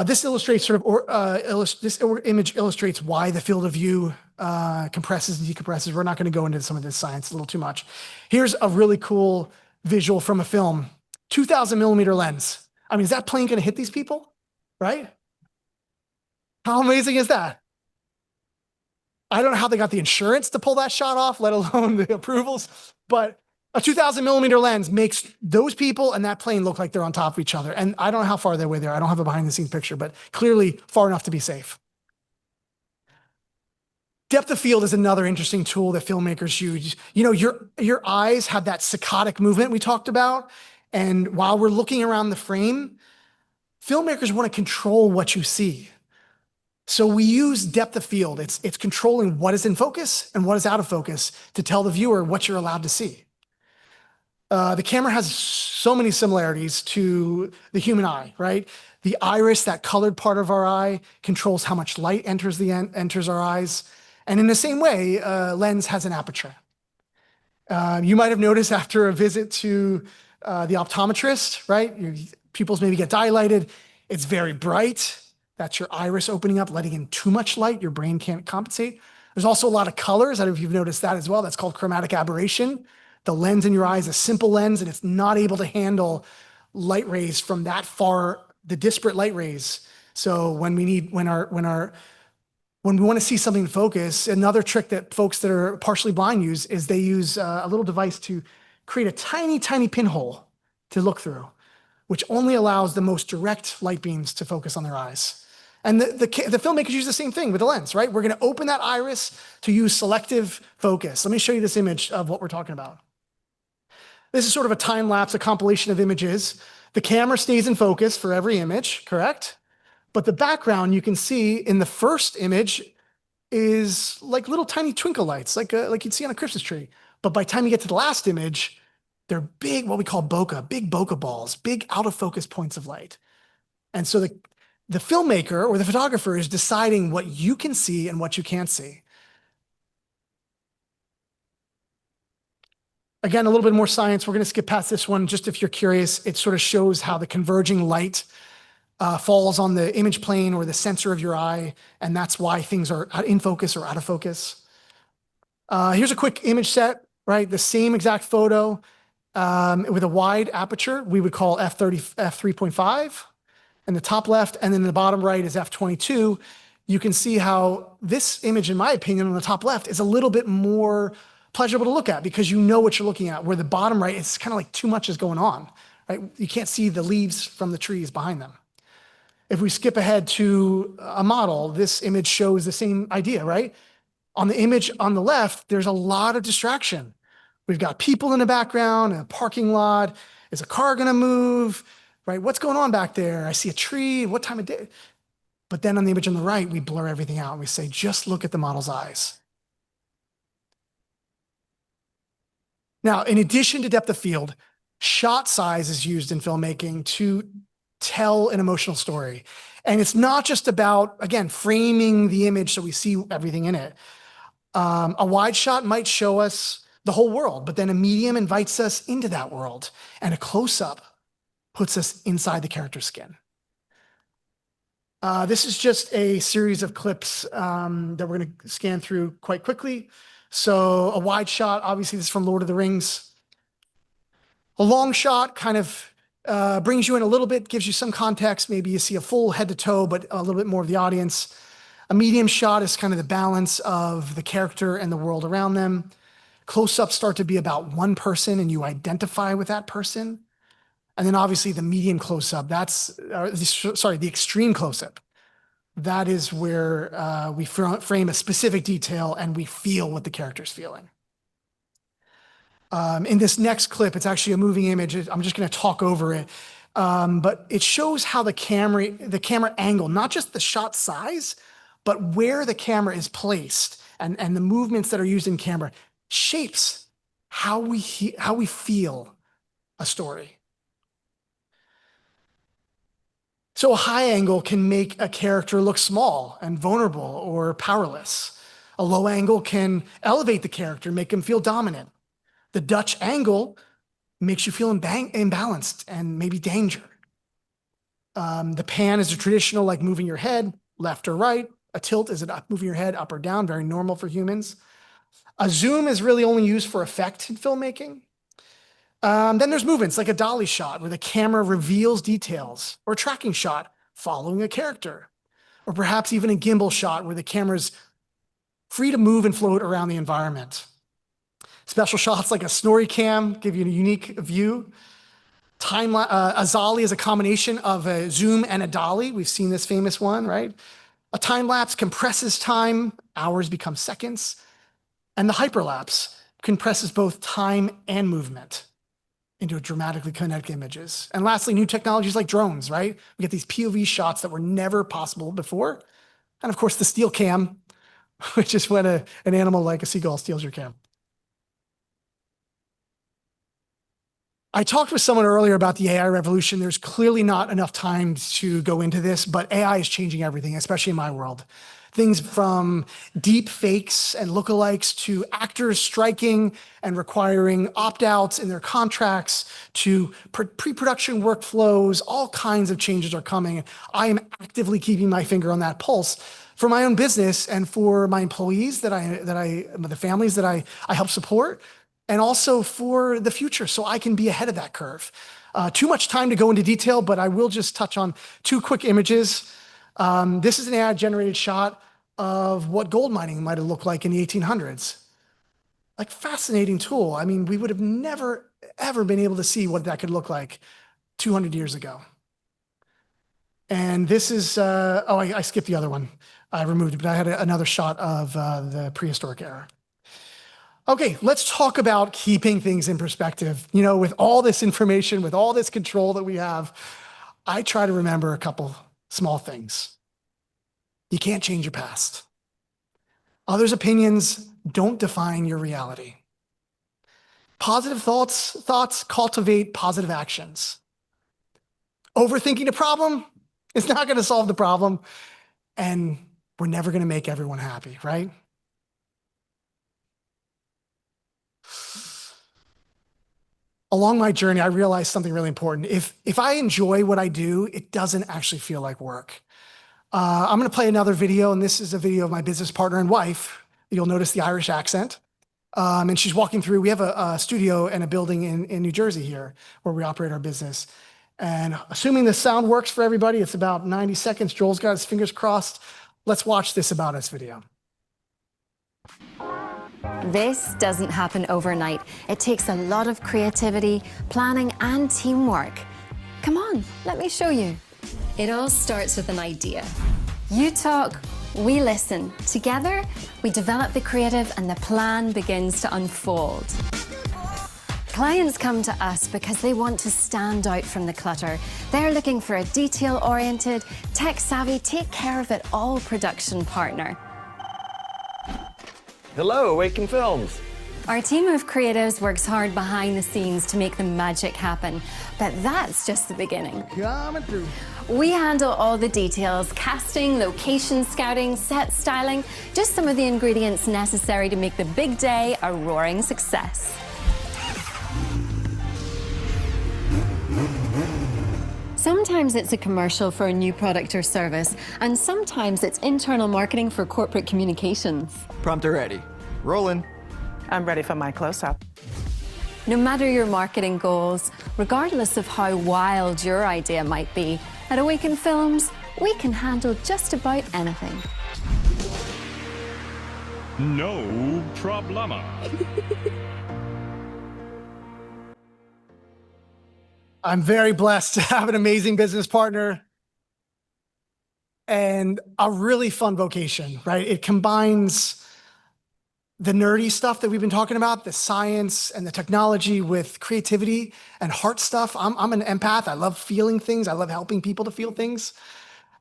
Speaker 1: This illustrates this image illustrates why the field of view compresses and decompresses. We're not going to go into some of this science, a little too much. Here's a really cool visual from a film. 2,000 millimeter lens. I mean, is that plane going to hit these people? Right? How amazing is that? I don't know how they got the insurance to pull that shot off, let alone the approvals, but a 2,000 millimeter lens makes those people and that plane look like they're on top of each other. And I don't know how far they're away there. I don't have a behind the scenes picture, but clearly far enough to be safe. Depth of field is another interesting tool that filmmakers use. You know, your eyes have that saccadic movement we talked about. And while we're looking around the frame, filmmakers want to control what you see. So we use depth of field. It's controlling what is in focus and what is out of focus to tell the viewer what you're allowed to see. The camera has so many similarities to the human eye, right? The iris, that colored part of our eye, controls how much light enters our eyes. And in the same way, a lens has an aperture. You might have noticed after a visit to the optometrist, right? Your pupils maybe get dilated. It's very bright. That's your iris opening up, letting in too much light. Your brain can't compensate. There's also a lot of colors. I don't know if you've noticed that as well. That's called chromatic aberration. The lens in your eye is a simple lens, and it's not able to handle light rays from that far, the disparate light rays. So when we want to see something in focus, another trick that folks that are partially blind use is they use a little device to create a tiny, tiny pinhole to look through, which only allows the most direct light beams to focus on their eyes. And the filmmakers use the same thing with the lens, right? We're going to open that iris to use selective focus. Let me show you this image of what we're talking about. This is sort of a time lapse, a compilation of images. The camera stays in focus for every image, correct? But the background you can see in the first image is like little tiny twinkle lights, like you'd see on a Christmas tree. But by the time you get to the last image, they're big, what we call bokeh, big bokeh balls, big out of focus points of light. And so the filmmaker or the photographer is deciding what you can see and what you can't see. Again, a little bit more science. We're going to skip past this one. Just if you're curious, it sort of shows how the converging light falls on the image plane or the sensor of your eye. And that's why things are in focus or out of focus. Here's a quick image set, right? The same exact photo with a wide aperture. We would call f3.5 in the top left. And then the bottom right is f22. You can see how this image, in my opinion, on the top left is a little bit more pleasurable to look at because you know what you're looking at, where the bottom right, it's kind of like too much is going on, right? You can't see the leaves from the trees behind them. If we skip ahead to a model, this image shows the same idea, right? On the image on the left, there's a lot of distraction. We've got people in the background, a parking lot. Is a car going to move, right? What's going on back there? I see a tree. What time of day? But then on the image on the right, we blur everything out. We say, just look at the model's eyes. Now, in addition to depth of field, shot size is used in filmmaking to tell an emotional story. And it's not just about, again, framing the image so we see everything in it. A wide shot might show us the whole world, but then a medium invites us into that world, and a close-up puts us inside the character's skin. This is just a series of clips that we're going to scan through quite quickly. So a wide shot, obviously this is from Lord of the Rings. A long shot kind of brings you in a little bit, gives you some context. Maybe you see a full head to toe, but a little bit more of the audience. A medium shot is kind of the balance of the character and the world around them. Close-ups start to be about one person and you identify with that person. And then obviously the medium close-up, the extreme close-up. That is where we frame a specific detail and we feel what the character's feeling. In this next clip, it's actually a moving image. I'm just going to talk over it. But it shows how the camera angle, not just the shot size, but where the camera is placed and the movements that are used in camera shapes how we feel a story. So a high angle can make a character look small and vulnerable or powerless. A low angle can elevate the character, make him feel dominant. The Dutch angle makes you feel imbalanced and maybe danger. The pan is a traditional, like moving your head left or right. A tilt is moving your head up or down, very normal for humans. A zoom is really only used for effect in filmmaking. Then there's movements like a dolly shot where the camera reveals details, or a tracking shot following a character, or perhaps even a gimbal shot where the camera's free to move and float around the environment. Special shots like a snorri cam give you a unique view. A Zolly is a combination of a zoom and a dolly. We've seen this famous one, right? A time lapse compresses time, hours become seconds. And the hyperlapse compresses both time and movement into dramatically kinetic images. And lastly, new technologies like drones, right? We get these POV shots that were never possible before. And of course, the steel cam, which is when an animal like a seagull steals your cam. I talked with someone earlier about the AI revolution. There's clearly not enough time to go into this, but AI is changing everything, especially in my world. Things from deep fakes and lookalikes to actors striking and requiring opt-outs in their contracts to pre-production workflows. All kinds of changes are coming. I am actively keeping my finger on that pulse for my own business and for my employees the families that I help support, and also for the future so I can be ahead of that curve. Too much time to go into detail, but I will just touch on two quick images. This is an AI-generated shot of what gold mining might have looked like in the 1800s. Like, fascinating tool. I mean, we would have never, ever been able to see what that could look like 200 years ago. And this is, I skipped the other one. I removed it, but I had another shot of the prehistoric era. Okay, let's talk about keeping things in perspective. You know, with all this information, with all this control that we have, I try to remember a couple small things. You can't change your past. Others' opinions don't define your reality. Positive thoughts cultivate positive actions. Overthinking a problem is not going to solve the problem, and we're never going to make everyone happy, right? Along my journey, I realized something really important. If I enjoy what I do, it doesn't actually feel like work. I'm going to play another video, and this is a video of my business partner and wife. You'll notice the Irish accent. And she's walking through. We have a studio and a building in New Jersey here where we operate our business. And assuming the sound works for everybody, it's about 90 seconds. Joel's got his fingers crossed. Let's watch this About Us video.
Speaker 3: This doesn't happen overnight. It takes a lot of creativity, planning, and teamwork. Come on, let me show you. It all starts with an idea. You talk, we listen. Together, we develop the creative and the plan begins to unfold. Clients come to us because they want to stand out from the clutter. They're looking for a detail-oriented, tech-savvy, take-care-of-it-all production partner.
Speaker 4: Hello, Awaken Films.
Speaker 3: Our team of creatives works hard behind the scenes to make the magic happen, but that's just the beginning.
Speaker 1: Coming through.
Speaker 3: We handle all the details: casting, location scouting, set styling, just some of the ingredients necessary to make the big day a roaring success. Sometimes it's a commercial for a new product or service, and sometimes it's internal marketing for corporate communications.
Speaker 4: Prompter ready. Rolling.
Speaker 5: I'm ready for my close-up.
Speaker 3: No matter your marketing goals, regardless of how wild your idea might be, at Awaken Films, we can handle just about anything.
Speaker 6: No problema.
Speaker 1: I'm very blessed to have an amazing business partner and a really fun vocation, right? It combines the nerdy stuff that we've been talking about, the science and the technology, with creativity and heart stuff. I'm an empath. I love feeling things. I love helping people to feel things.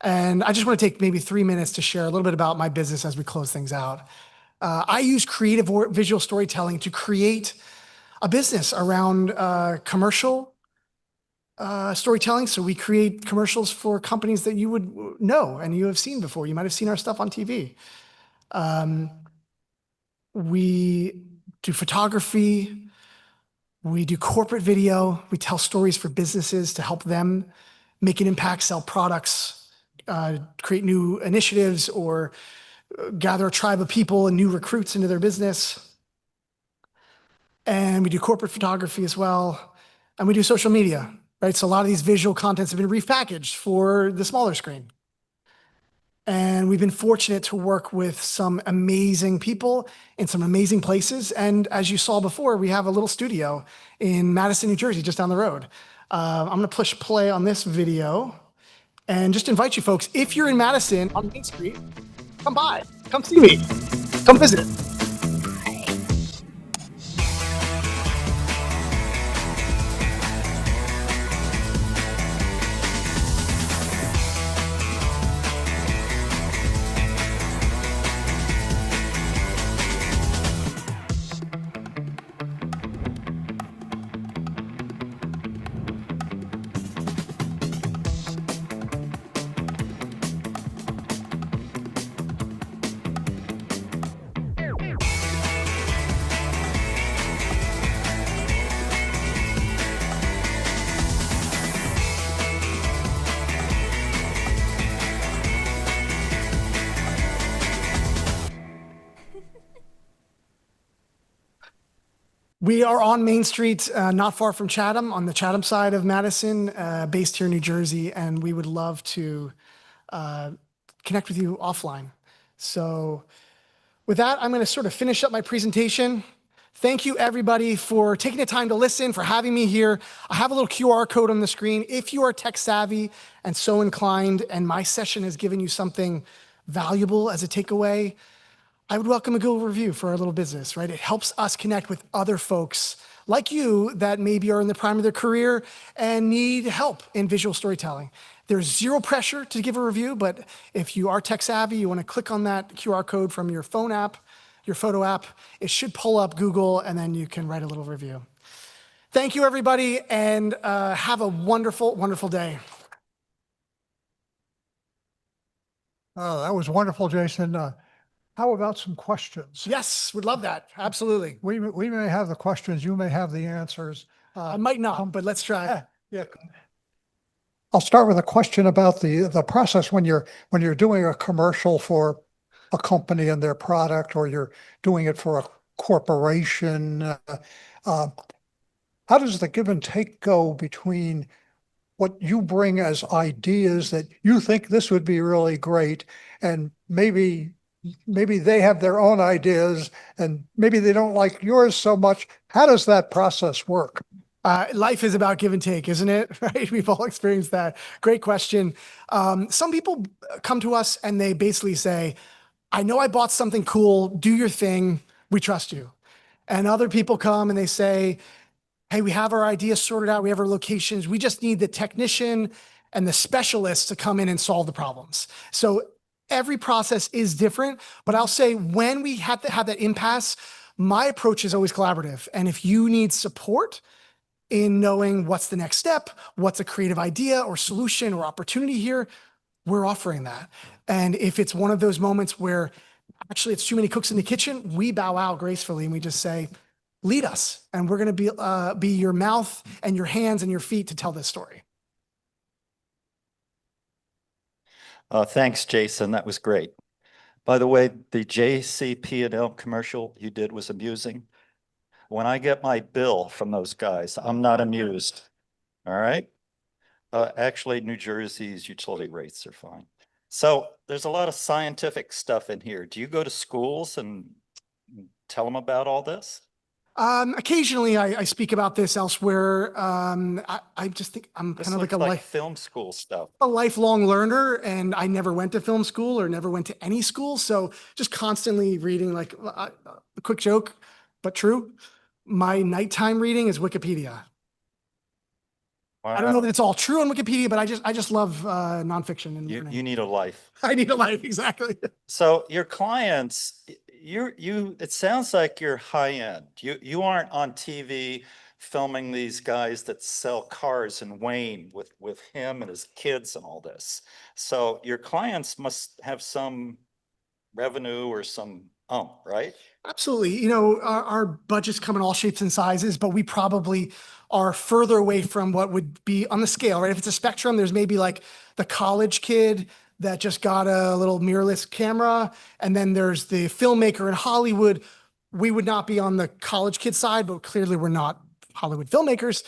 Speaker 1: And I just want to take maybe 3 minutes to share a little bit about my business as we close things out. I use creative visual storytelling to create a business around commercial storytelling. So we create commercials for companies that you would know and you have seen before. You might have seen our stuff on TV. We do photography. We do corporate video. We tell stories for businesses to help them make an impact, sell products, create new initiatives, or gather a tribe of people and new recruits into their business. And we do corporate photography as well. And we do social media, right? So a lot of these visual contents have been repackaged for the smaller screen. And we've been fortunate to work with some amazing people in some amazing places. And as you saw before, we have a little studio in Madison, New Jersey, just down the road. I'm going to push play on this video and just invite you folks, if you're in Madison on Main Street, come by, come see me, come visit. We are on Main Street, not far from Chatham, on the Chatham side of Madison, based here in New Jersey, and we would love to connect with you offline. So with that, I'm going to sort of finish up my presentation. Thank you, everybody, for taking the time to listen, for having me here. I have a little QR code on the screen. If you are tech savvy and so inclined, and my session has given you something valuable as a takeaway, I would welcome a Google review for our little business, right? It helps us connect with other folks like you that maybe are in the prime of their career and need help in visual storytelling. There's zero pressure to give a review, but if you are tech savvy, you want to click on that QR code from your phone app, your photo app, it should pull up Google, and then you can write a little review. Thank you, everybody, and have a wonderful, wonderful day.
Speaker 7: That was wonderful, Jason. How about some questions?
Speaker 1: Yes, would love that. Absolutely.
Speaker 7: We may have the questions, you may have the answers.
Speaker 1: I might not, but let's try.
Speaker 7: Yeah. I'll start with a question about the process when you're doing a commercial for a company and their product, or you're doing it for a corporation. How does the give and take go between what you bring as ideas that you think this would be really great, and maybe they have their own ideas and maybe they don't like yours so much? How does that process work?
Speaker 1: Life is about give and take, isn't it? Right? We've all experienced that. Great question. Some people come to us and they basically say, I know I bought something cool, do your thing, we trust you. And other people come and they say, hey, we have our ideas sorted out, we have our locations, we just need the technician and the specialists to come in and solve the problems. So every process is different, but I'll say when we have to have that impasse, my approach is always collaborative. And if you need support in knowing what's the next step, what's a creative idea or solution or opportunity here, we're offering that. And if it's one of those moments where actually it's too many cooks in the kitchen, we bow out gracefully and we just say, lead us. And we're going to be your mouth and your hands and your feet to tell this story.
Speaker 8: Thanks, Jason. That was great. By the way, the JCP&L commercial you did was amusing. When I get my bill from those guys, I'm not amused. All right. Actually, New Jersey's utility rates are fine. So there's a lot of scientific stuff in here. Do you go to schools and tell them about all this?
Speaker 1: Occasionally I speak about this elsewhere. I just think I'm
Speaker 8: This
Speaker 1: kind of
Speaker 8: looks
Speaker 1: like
Speaker 8: film school stuff.
Speaker 1: a lifelong learner, and I never went to film school or never went to any school. So just constantly reading, like a quick joke, but true. My nighttime reading is Wikipedia. I don't know that it's all true on Wikipedia, but I just love nonfiction and learning.
Speaker 8: You need a life.
Speaker 1: I need a life, exactly.
Speaker 8: So your clients, it sounds like you're high end. You aren't on TV filming these guys that sell cars in Wayne with him and his kids and all this. So your clients must have some revenue or some right?
Speaker 1: Absolutely. Our budgets come in all shapes and sizes, but we probably are further away from what would be on the scale, right? If it's a spectrum, there's maybe like the college kid that just got a little mirrorless camera, and then there's the filmmaker in Hollywood. We would not be on the college kid side, but clearly we're not Hollywood filmmakers.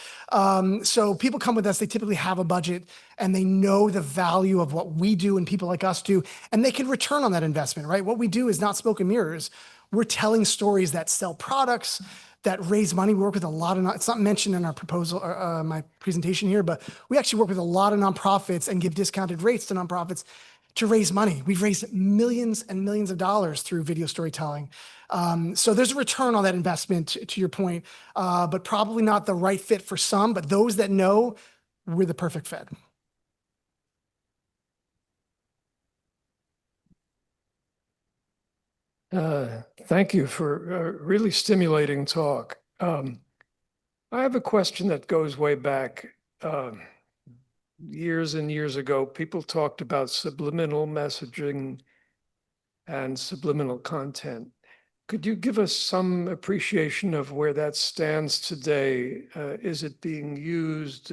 Speaker 1: So people come with us, they typically have a budget and they know the value of what we do and people like us do, and they can return on that investment, right? What we do is not smoke and mirrors. We're telling stories that sell products, that raise money. We work with a lot of, it's not mentioned in our proposal, my presentation here, but we actually work with a lot of nonprofits and give discounted rates to nonprofits to raise money. We've raised millions and millions of dollars through video storytelling. So there's a return on that investment, to your point, but probably not the right fit for some, but those that know, we're the perfect fit.
Speaker 9: Thank you for a really stimulating talk. I have a question that goes way back. Years and years ago, people talked about subliminal messaging and subliminal content. Could you give us some appreciation of where that stands today? Is it being used?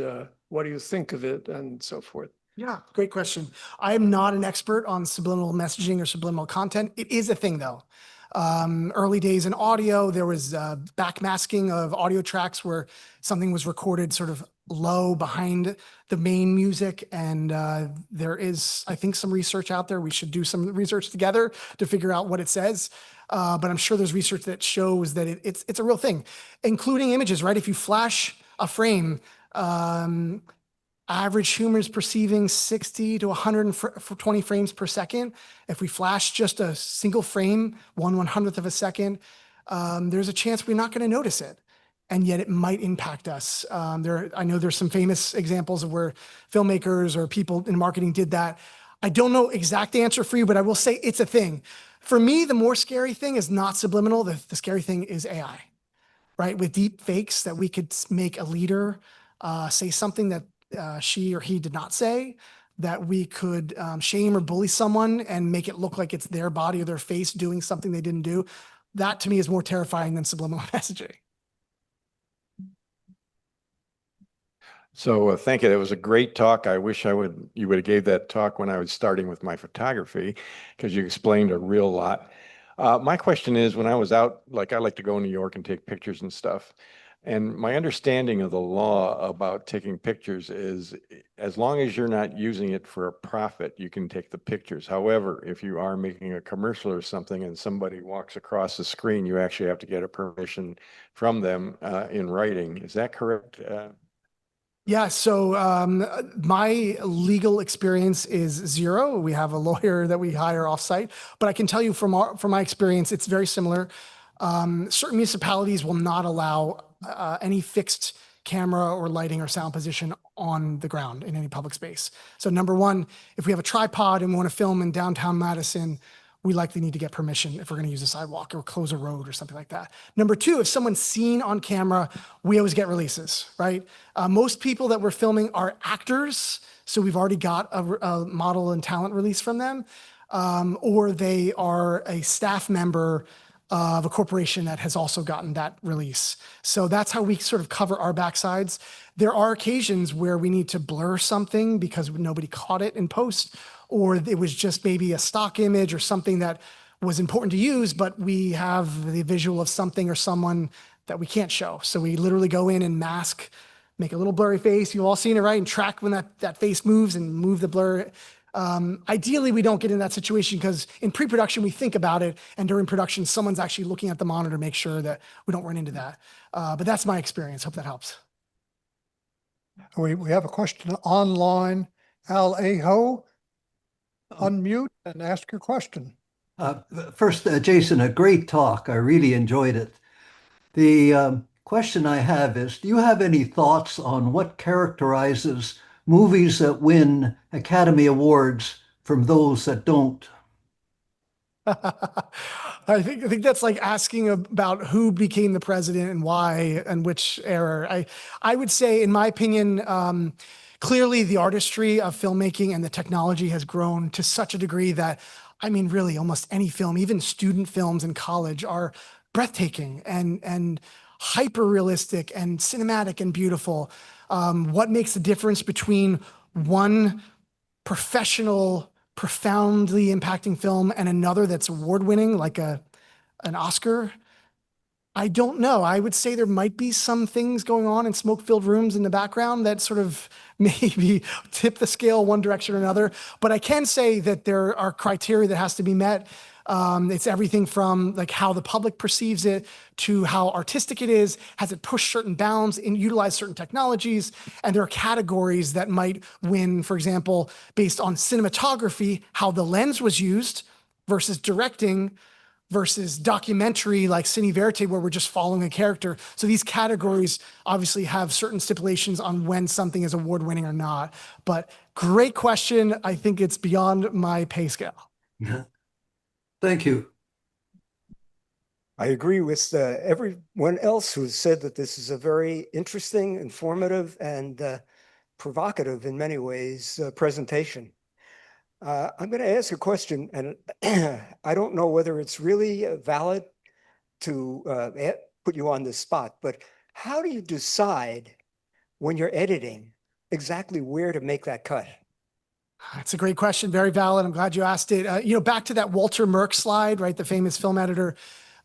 Speaker 9: What do you think of it, and so forth?
Speaker 1: Yeah, great question. I am not an expert on subliminal messaging or subliminal content. It is a thing, though. Early days in audio, there was backmasking of audio tracks where something was recorded sort of low behind the main music. And there is, I think, some research out there. We should do some research together to figure out what it says. But I'm sure there's research that shows that it's a real thing, including images, right? If you flash a frame, average humans perceiving 60 to 120 frames per second. If we flash just a single frame, 1/100th of a second, there's a chance we're not going to notice it. And yet it might impact us. I know there's some famous examples of where filmmakers or people in marketing did that. I don't know exact answer for you, but I will say it's a thing. For me, the more scary thing is not subliminal. The scary thing is AI, right? With deep fakes that we could make a leader say something that she or he did not say, that we could shame or bully someone and make it look like it's their body or their face doing something they didn't do. That to me is more terrifying than subliminal messaging.
Speaker 10: So thank you. That was a great talk. I wish you would have gave that talk when I was starting with my photography, because you explained a real lot. My question is, when I was out, like I like to go in New York and take pictures and stuff. And my understanding of the law about taking pictures is, as long as you're not using it for a profit, you can take the pictures. However, if you are making a commercial or something and somebody walks across the screen, you actually have to get a permission from them in writing. Is that correct?
Speaker 1: Yeah, so my legal experience is zero. We have a lawyer that we hire offsite, but I can tell you from my experience, it's very similar. Certain municipalities will not allow any fixed camera or lighting or sound position on the ground in any public space. So number one, if we have a tripod and we want to film in downtown Madison, we likely need to get permission if we're going to use a sidewalk or close a road or something like that. Number two, if someone's seen on camera, we always get releases, right? Most people that we're filming are actors, so we've already got a model and talent release from them, or they are a staff member of a corporation that has also gotten that release. So that's how we sort of cover our backsides. There are occasions where we need to blur something because nobody caught it in post, or it was just maybe a stock image or something that was important to use, but we have the visual of something or someone that we can't show. So we literally go in and mask, make a little blurry face. You've all seen it, right? And track when that face moves and move the blur. Ideally, we don't get in that situation because in pre-production, we think about it. And during production, someone's actually looking at the monitor to make sure that we don't run into that. But that's my experience. Hope that helps.
Speaker 7: We have a question online. Al Aho, unmute and ask your question.
Speaker 11: First, Jason, a great talk. I really enjoyed it. The question I have is, do you have any thoughts on what characterizes movies that win Academy Awards from those that don't?
Speaker 1: I think that's like asking about who became the president and why and which era. I would say, in my opinion, clearly the artistry of filmmaking and the technology has grown to such a degree that, I mean, really almost any film, even student films in college, are breathtaking and hyper realistic and cinematic and beautiful. What makes the difference between one professional, profoundly impacting film and another that's award winning, like an Oscar? I don't know. I would say there might be some things going on in smoke-filled rooms in the background that sort of maybe tip the scale one direction or another. But I can say that there are criteria that has to be met. It's everything from like how the public perceives it to how artistic it is. Has it pushed certain bounds and utilized certain technologies? And there are categories that might win, for example, based on cinematography, how the lens was used versus directing versus documentary like Cine Verite, where we're just following a character. So these categories obviously have certain stipulations on when something is award winning or not. But great question. I think it's beyond my pay scale.
Speaker 11: Thank you.
Speaker 12: I agree with everyone else who said that this is a very interesting, informative, and provocative in many ways presentation. I'm going to ask a question, and I don't know whether it's really valid to put you on the spot, but how do you decide when you're editing exactly where to make that cut?
Speaker 1: It's a great question. Very valid. I'm glad you asked it. Back to that Walter Murch slide, right? The famous film editor.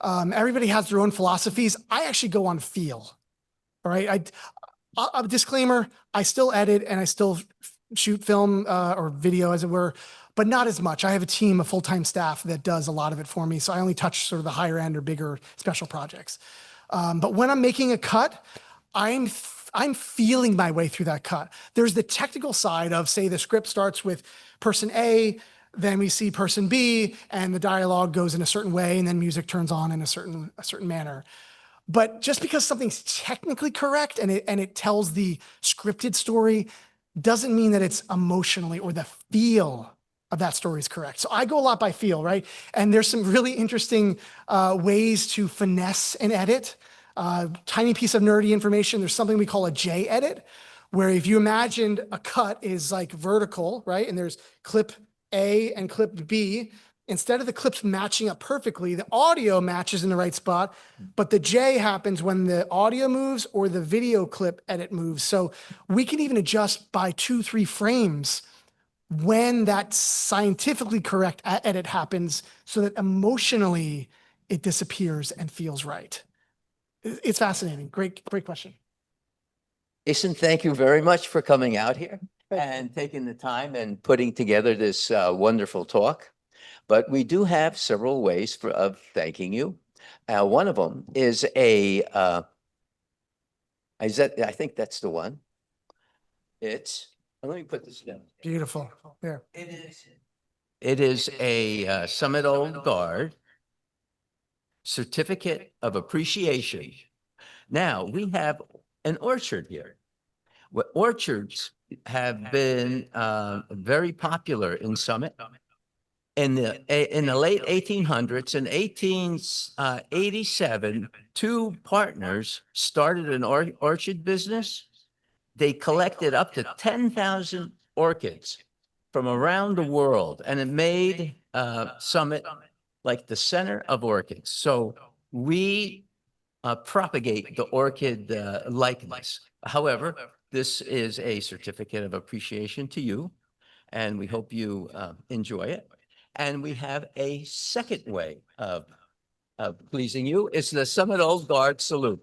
Speaker 1: Everybody has their own philosophies. I actually go on feel. All right. A disclaimer, I still edit and I still shoot film or video, as it were, but not as much. I have a team, a full-time staff that does a lot of it for me. So I only touch sort of the higher end or bigger special projects. But when I'm making a cut, I'm feeling my way through that cut. There's the technical side of, say, the script starts with person A, then we see person B, and the dialogue goes in a certain way, and then music turns on in a certain manner. But just because something's technically correct and it tells the scripted story doesn't mean that it's emotionally or the feel of that story is correct. So I go a lot by feel, right? And there's some really interesting ways to finesse an edit. Tiny piece of nerdy information. There's something we call a J edit, where if you imagined a cut is like vertical, right? And there's clip A and clip B. Instead of the clips matching up perfectly, the audio matches in the right spot, but the J happens when the audio moves or the video clip edit moves. So we can even adjust by 2-3 frames when that scientifically correct edit happens so that emotionally it disappears and feels right. It's fascinating. Great question.
Speaker 13: Jason, thank you very much for coming out here and taking the time and putting together this wonderful talk. But we do have several ways of thanking you. One of them is I think that's the one. Let me put this down.
Speaker 1: Beautiful. There.
Speaker 13: It is a Summit Old Guard certificate of appreciation. Now, we have an orchard here. Orchards have been very popular in Summit. In the late 1800s, in 1887, two partners started an orchard business. They collected up to 10,000 orchids from around the world, and it made Summit like the center of orchids. So we propagate the orchid likeness. However, this is a certificate of appreciation to you, and we hope you enjoy it. And we have a second way of pleasing you. It's the Summit Old Guard salute.